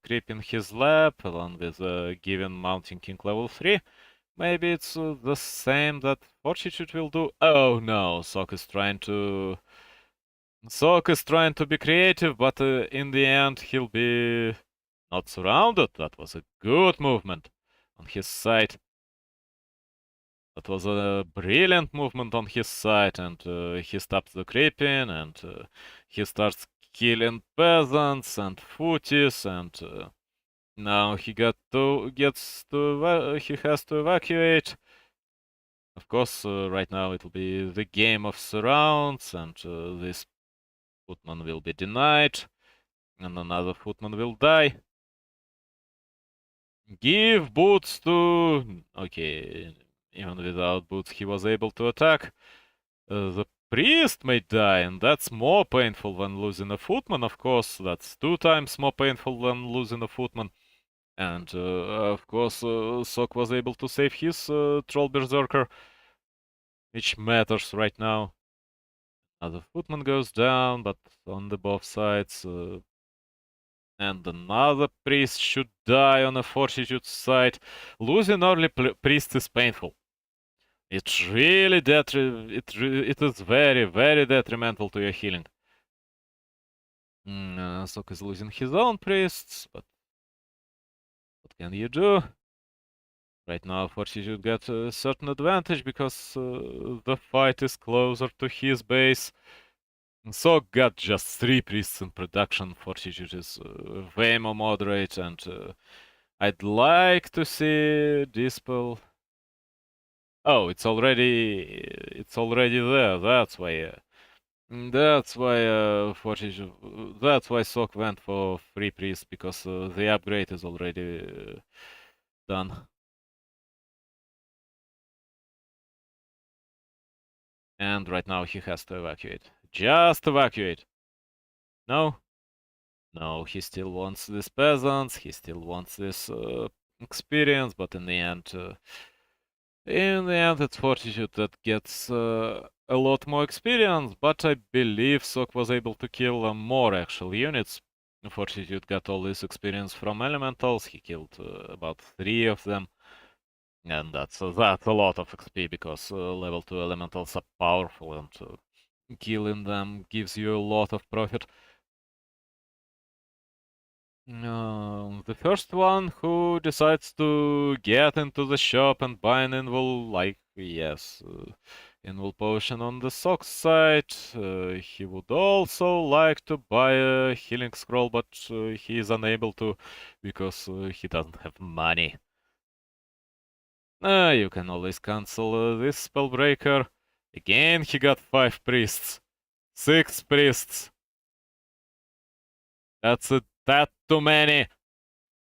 creeping his lab, along with giving Mountain King level 3. Maybe it's the same that Fortitude will do. Oh no, Sok is trying to be creative, but in the end he'll be not surrounded. That was a good movement on his side. That was a brilliant movement on his side, and he stops the creeping, and he starts killing peasants and footies, and now he has to evacuate. Of course, right now it will be the game of surrounds, and this footman will be denied, and another footman will die. Give boots to... Okay, even without boots he was able to attack. The priest may die, and that's more painful than losing a footman, of course. That's 2 times more painful than losing a footman. And, of course, Sok was able to save his troll berserker, which matters right now. Another footman goes down, but on the both sides. And another priest should die on a Fortitude side. Losing early priest is painful. It's really it is very, very detrimental to your healing. Sok is losing his own priests, but what can you do? Right now, Fortitude got a certain advantage because the fight is closer to his base. Sok got just 3 priests in production. Fortitude is way more moderate, and I'd like to see Dispel. Oh, it's already there. That's why. Fortitude. That's why Sok went for 3 priests, because the upgrade is already done. And right now he has to evacuate. Just evacuate. No? No, he still wants these peasants, he still wants this experience, but in the end, it's Fortitude that gets a lot more experience, but I believe Sok was able to kill more actual units. Fortitude got all this experience from elementals, he killed about 3 of them. And that's a lot of XP, because level 2 elementals are powerful, and killing them gives you a lot of profit. The first one who decides to get into the shop and buy an invul, like, yes, invul potion on the Sok side. He would also like to buy a healing scroll, but he is unable to, because he doesn't have money. You can always cancel this spellbreaker. Again, he got 5 priests. 6 priests. That too many.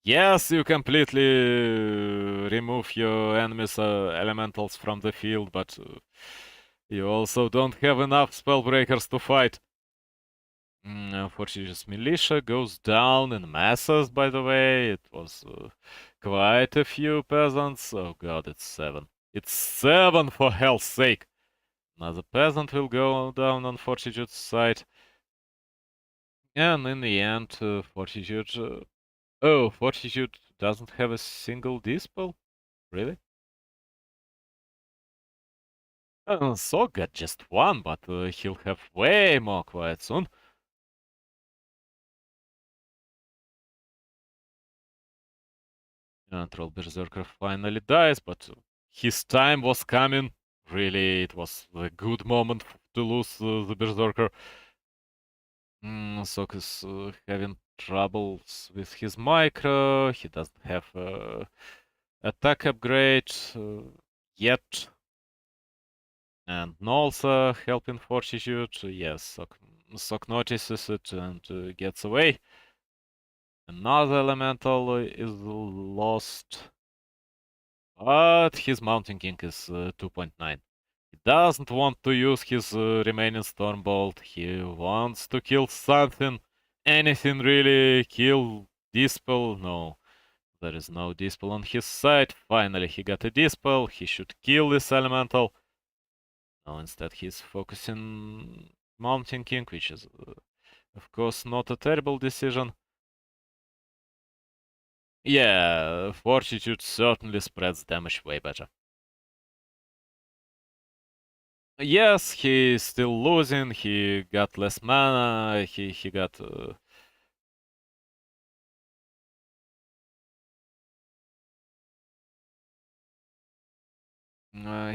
Yes, you completely remove your enemies' elementals from the field, but you also don't have enough spellbreakers to fight. Fortitude's militia goes down in masses, by the way. It was quite a few peasants. Oh god, it's 7. It's 7, for hell's sake! Another peasant will go down on Fortitude's side. And in the end, Fortitude... oh, Fortitude doesn't have a single dispel? Really? Sok got just 1, but he'll have way more quite soon. Troll Berserker finally dies, but his time was coming. Really, it was a good moment to lose the Berserker. Sok is having troubles with his micro. He doesn't have attack upgrade yet. And Nolsa helping Fortitude. Yes, Sok notices it and gets away. Another elemental is lost. But his Mountain King is 2.9. He doesn't want to use his remaining Stormbolt. He wants to kill something. Anything really. Kill Dispel? No. There is no Dispel on his side. Finally, he got a Dispel. He should kill this elemental. No, instead he's focusing Mountain King, which is, of course, not a terrible decision. Yeah, Fortitude certainly spreads damage way better. Yes, he's still losing. He got less mana. He got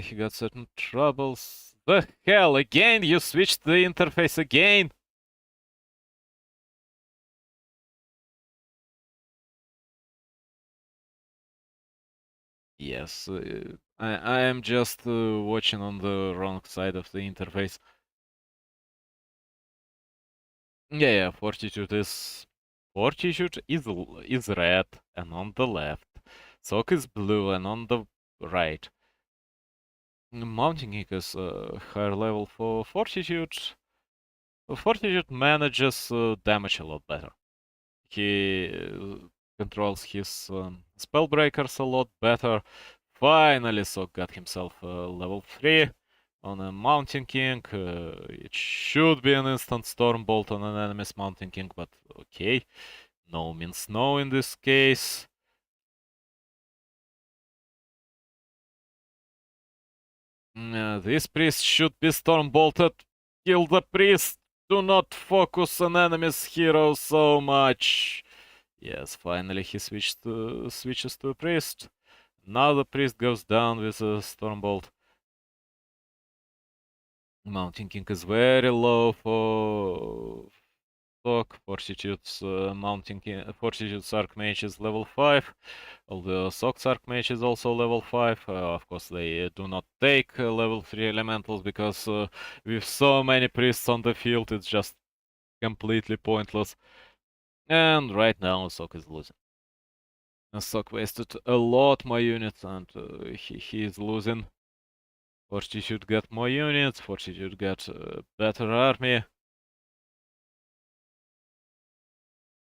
he got certain troubles. The hell again? You switched the interface again? Yes, I am just watching on the wrong side of the interface. Yeah, Fortitude is red and on the left. Sok is blue and on the right. Mounting is higher level for Fortitude. Fortitude manages damage a lot better. He controls his spellbreakers a lot better. Finally, Sok got himself level 3 on a Mountain King. It should be an instant Stormbolt on an enemy's Mountain King, but okay. No means no in this case. This priest should be Stormbolted. Kill the priest. Do not focus on enemy's hero so much. Yes, finally he switches to a priest. Now the priest goes down with a Stormbolt. Mountain King is very low for Sok. Fortitude's Fortitude's Archmage is level 5. Although Sok's Archmage is also level 5. Of course, they do not take level 3 elementals because with so many priests on the field, it's just completely pointless. And right now, Sok is losing. Sok wasted a lot more units and he is losing. Fortitude got more units, Fortitude got a better army.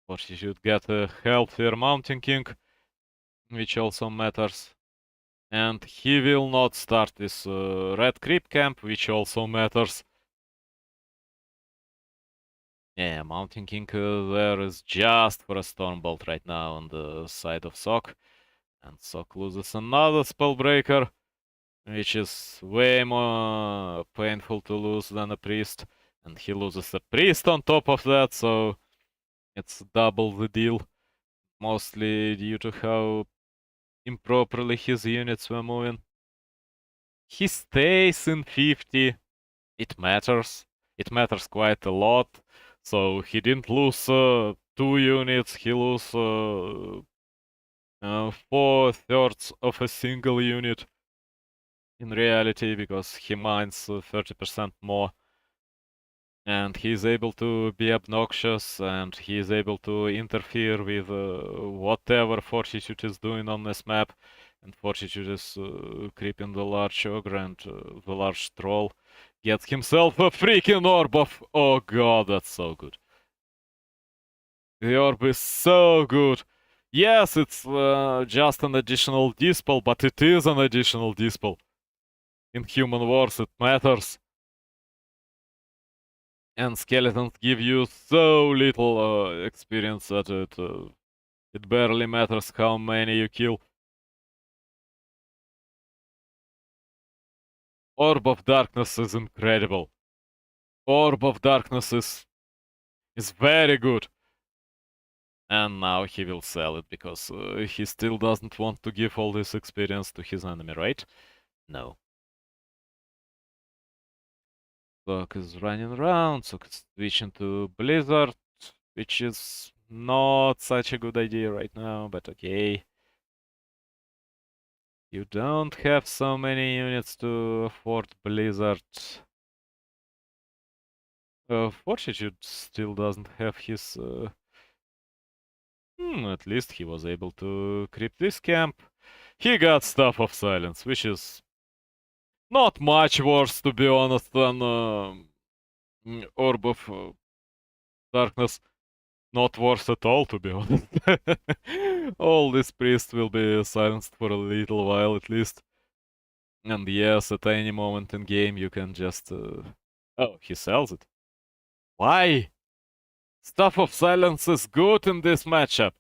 Fortitude got a healthier Mountain King, which also matters. And he will not start this red creep camp, which also matters. Yeah, Mountain King there is just for a Stormbolt right now on the side of Sok. And Sok loses another Spellbreaker, which is way more painful to lose than a Priest. And he loses a Priest on top of that, so it's double the deal. Mostly due to how improperly his units were moving. He stays in 50. It matters. It matters quite a lot. So he didn't lose 2 units, he lost 4/3 of a single unit in reality, because he mines 30% more. And he's able to be obnoxious, and he's able to interfere with whatever Fortitude is doing on this map. And Fortitude is creeping the large ogre, and the large troll gets himself a freaking orb of... Oh god, that's so good. The orb is so good. Yes, it's just an additional dispel, but it is an additional dispel. In Human Wars, it matters. And skeletons give you so little experience that it barely matters how many you kill. Orb of Darkness is incredible. Orb of Darkness is very good. And now he will sell it, because he still doesn't want to give all this experience to his enemy, right? No. Sok is running around, Sok is switching to Blizzard, which is not such a good idea right now, but okay. You don't have so many units to afford Blizzard. Fortitude still doesn't have his... at least he was able to creep this camp. He got Staff of Silence, which is not much worse, to be honest, than Orb of Darkness. Not worse at all, to be honest. All these priests will be silenced for a little while at least. And yes, at any moment in game you can just... Oh, he sells it. Why? Staff of Silence is good in this matchup.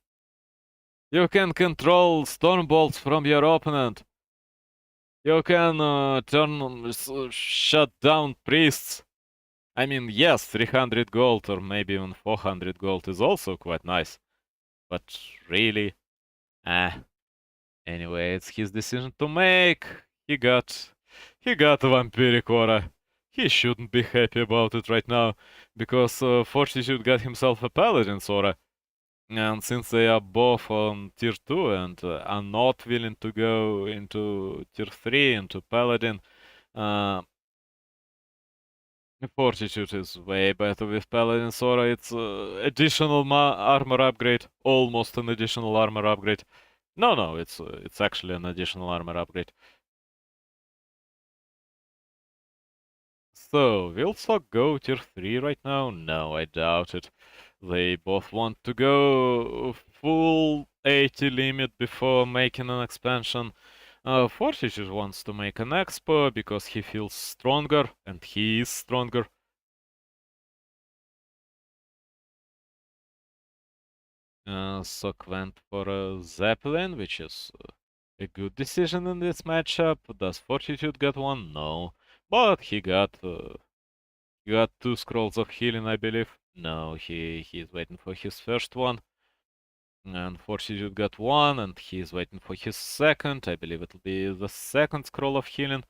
You can control storm bolts from your opponent. You can shut down priests. I mean, yes, 300 gold or maybe even 400 gold is also quite nice. But really, anyway, it's his decision to make. He got a vampiric aura. He shouldn't be happy about it right now, because Fortitude got himself a paladin's aura. And since they are both on tier 2 and are not willing to go into tier 3, into paladin, uh, Fortitude is way better with paladin's aura. It's additional armor upgrade, almost an additional armor upgrade. No, it's actually an additional armor upgrade. So, will Sok go tier 3 right now? No, I doubt it. They both want to go full 80 limit before making an expansion. Fortitude wants to make an expo because he feels stronger, and he is stronger. Sok went for a Zeppelin, which is a good decision in this matchup. Does Fortitude get one? No. But he got 2 scrolls of healing, I believe. No, he's waiting for his first one. And Fortitude got 1, and he's waiting for his second. I believe it'll be the second scroll of healing.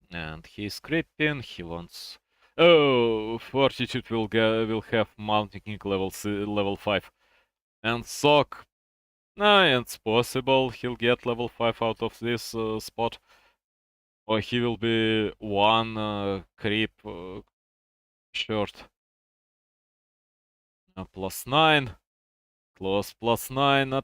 And he's creeping. He wants... Oh, Fortitude will have Mounting Ink level 5. And Sok... it's possible he'll get level 5 out of this spot. Or he will be 1 creep short. +9. Close +9.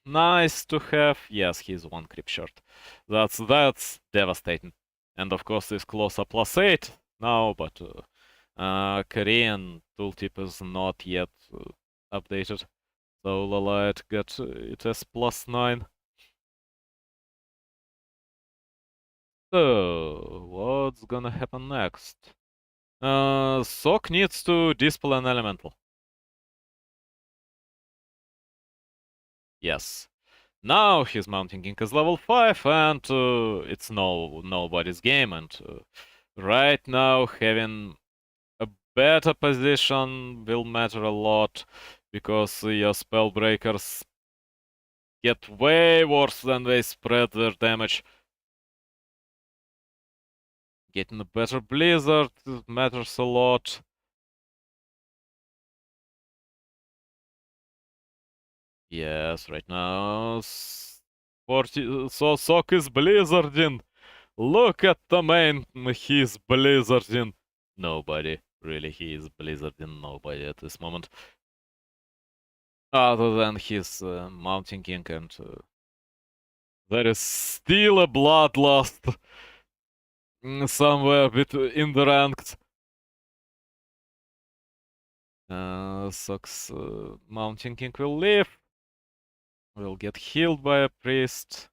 Nice to have. Yes, he's 1 creep short. That's devastating. And of course, this closer +8 now, but Korean tooltip is not yet updated. So Lalite got it as +9. So, what's gonna happen next? Sok needs to dispel an elemental. Yes. Now he's mounting Ink as level 5, and it's nobody's game. And right now, having a better position will matter a lot, because your spellbreakers get way worse than they spread their damage. Getting a better Blizzard matters a lot. Yes, right now. 40. So Sok is blizzarding. Look at the man. He's blizzarding. Nobody. Really, he is blizzarding nobody at this moment. Other than his Mountain King, and there is still a bloodlust somewhere in the ranks. Sok's Mountain King will live. Will get healed by a priest.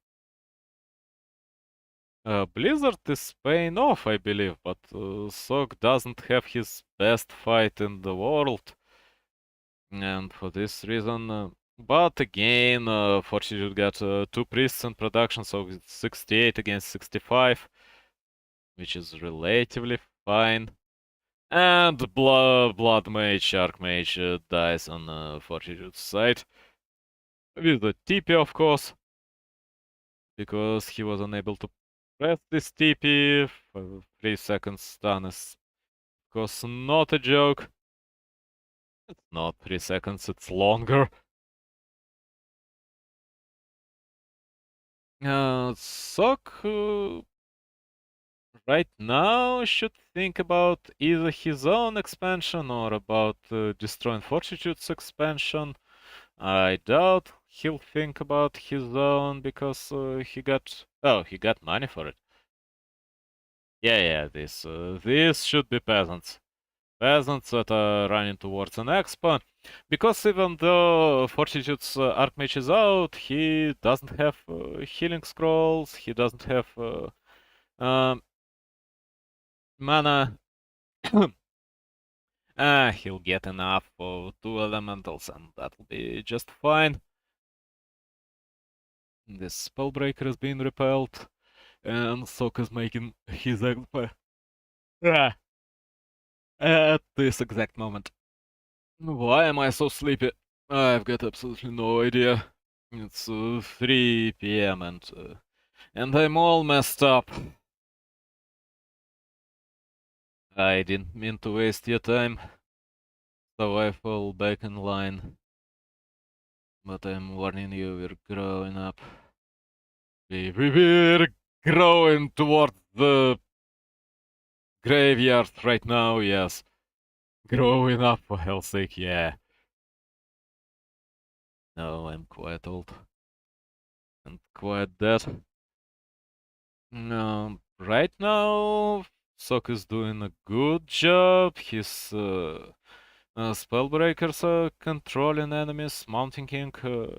Blizzard is paying off, I believe, but Sok doesn't have his best fight in the world. And for this reason, but again, Fortitude got 2 priests in production, so it's 68 against 65, which is relatively fine. And Blood Mage, Archmage dies on Fortitude's side. With the TP, of course, because he was unable to press this TP. 3 seconds stun is, of course, not a joke. It's not 3 seconds, it's longer. Sok right now should think about either his own expansion or about destroying Fortitude's expansion. I doubt he'll think about his own because he got money for it. Yeah, this should be peasants. Peasants that are running towards an expo. Because even though Fortitude's Archmage is out, he doesn't have healing scrolls, he doesn't have um, mana. He'll get enough for 2 elementals and that'll be just fine. This Spellbreaker is being repelled, and Sok is making his expo at this exact moment. Why am I so sleepy? I've got absolutely no idea. It's 3 p.m. and I'm all messed up. I didn't mean to waste your time, so I fall back in line. But I'm warning you, we're growing up. We're growing towards the graveyard right now, yes. Growing up, for hell's sake, yeah. No, I'm quite old. And quite dead. No, right now, Sok is doing a good job. His Spellbreakers are controlling enemies. Mountain King,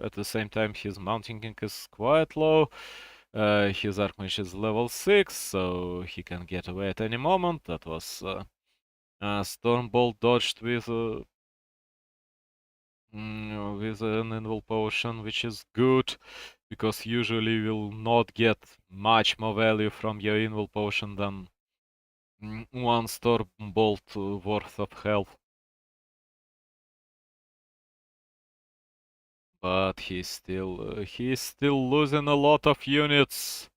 at the same time, his Mountain King is quite low. His Archmage is level 6, so he can get away at any moment. That was Stormbolt dodged with an Invul Potion, which is good, because usually you will not get much more value from your Invul Potion than 1 Stormbolt worth of health. But he's still losing a lot of units.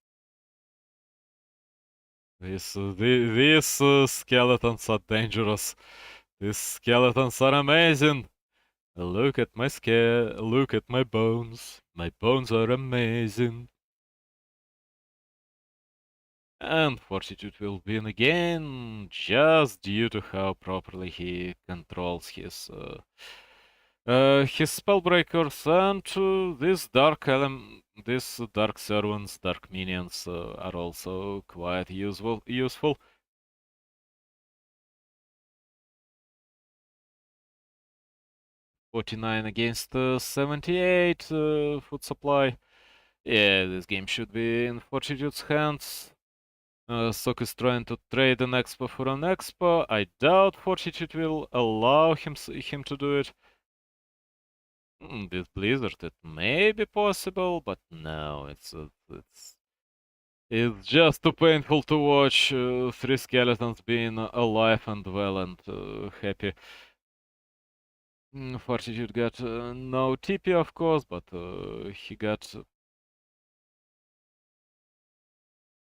These skeletons are dangerous. These skeletons are amazing. Look at my look at my bones. My bones are amazing. And Fortitude will win again, just due to how properly he controls his spellbreakers and these dark servants, dark minions are also quite useful. 49 against 78 food supply. Yeah, this game should be in Fortitude's hands. Sok is trying to trade an expo for an expo. I doubt Fortitude will allow him to do it. With Blizzard, it may be possible, but no, it's just too painful to watch 3 skeletons being alive and well and happy. Fortitude got no TP, of course, but he got...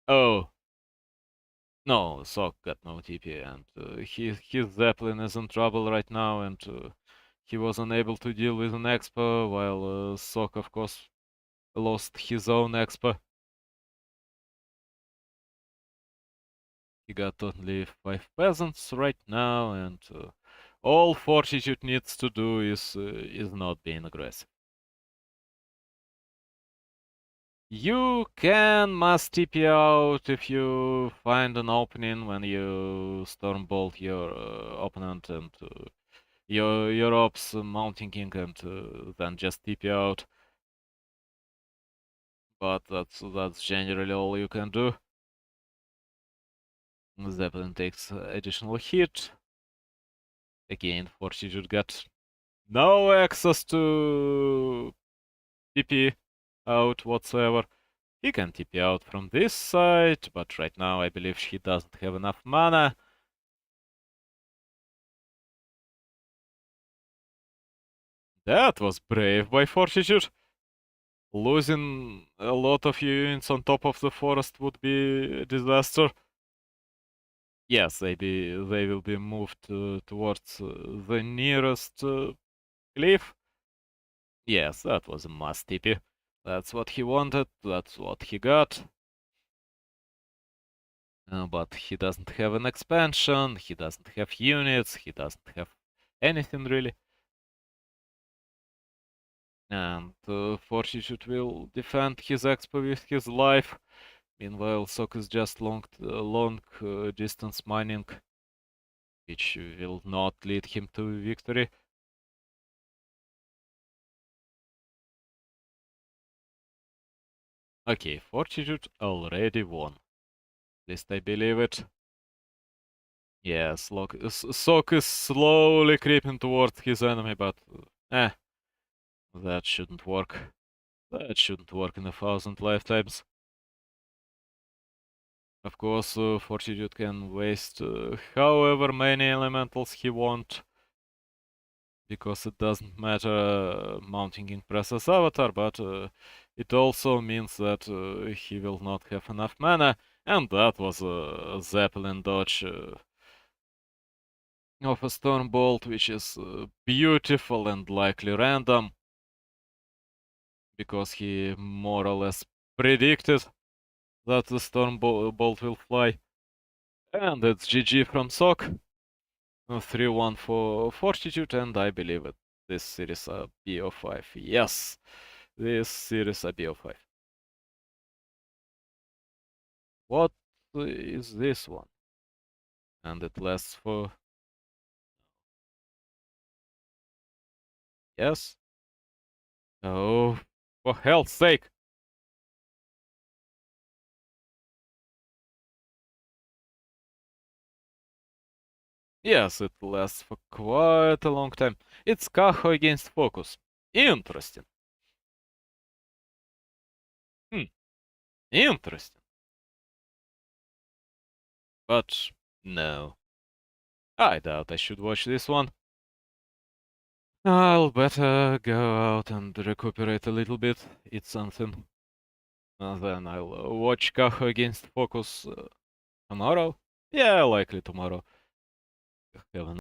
Oh, no, Sok got no TP, and his Zeppelin is in trouble right now, and he was unable to deal with an expo, while Sok, of course, lost his own expo. He got only 5 peasants right now, and all Fortitude needs to do is not being aggressive. You can mass TP out if you find an opening when you Stormbolt your opponent and your ops mounting king, and then just TP out. But that's generally all you can do. Zeppelin takes additional hit. Again, Fortitude got no access to TP out whatsoever. He can TP out from this side, but right now I believe he doesn't have enough mana. That was brave by Fortitude. Losing a lot of units on top of the forest would be a disaster. Yes, they will be moved towards the nearest cliff. Yes, that was a must TP. That's what he wanted, that's what he got. But he doesn't have an expansion, he doesn't have units, he doesn't have anything really. And Fortitude will defend his expo with his life. Meanwhile, Sok is just long distance mining, which will not lead him to victory. Okay, Fortitude already won. At least I believe it. Yes, Sok is slowly creeping towards his enemy, but that shouldn't work. That shouldn't work in 1,000 lifetimes. Of course, Fortitude can waste however many elementals he wants, because it doesn't matter mounting in Press's avatar, but it also means that he will not have enough mana, and that was a Zeppelin dodge of a Stormbolt, which is beautiful and likely random, because he more or less predicted that the Stormbolt will fly. And it's GG from Sok. 3-1 for Fortitude, and I believe it. This series a BO5. Yes, this series a BO5. What is this one? And it lasts for... Yes? Oh, for hell's sake! Yes, it lasts for quite a long time. It's Kaho against Focus. Interesting. Interesting. But no. I doubt I should watch this one. I'll better go out and recuperate a little bit, eat something. And then I'll watch Kaho against Focus tomorrow. Yeah, likely tomorrow. Have a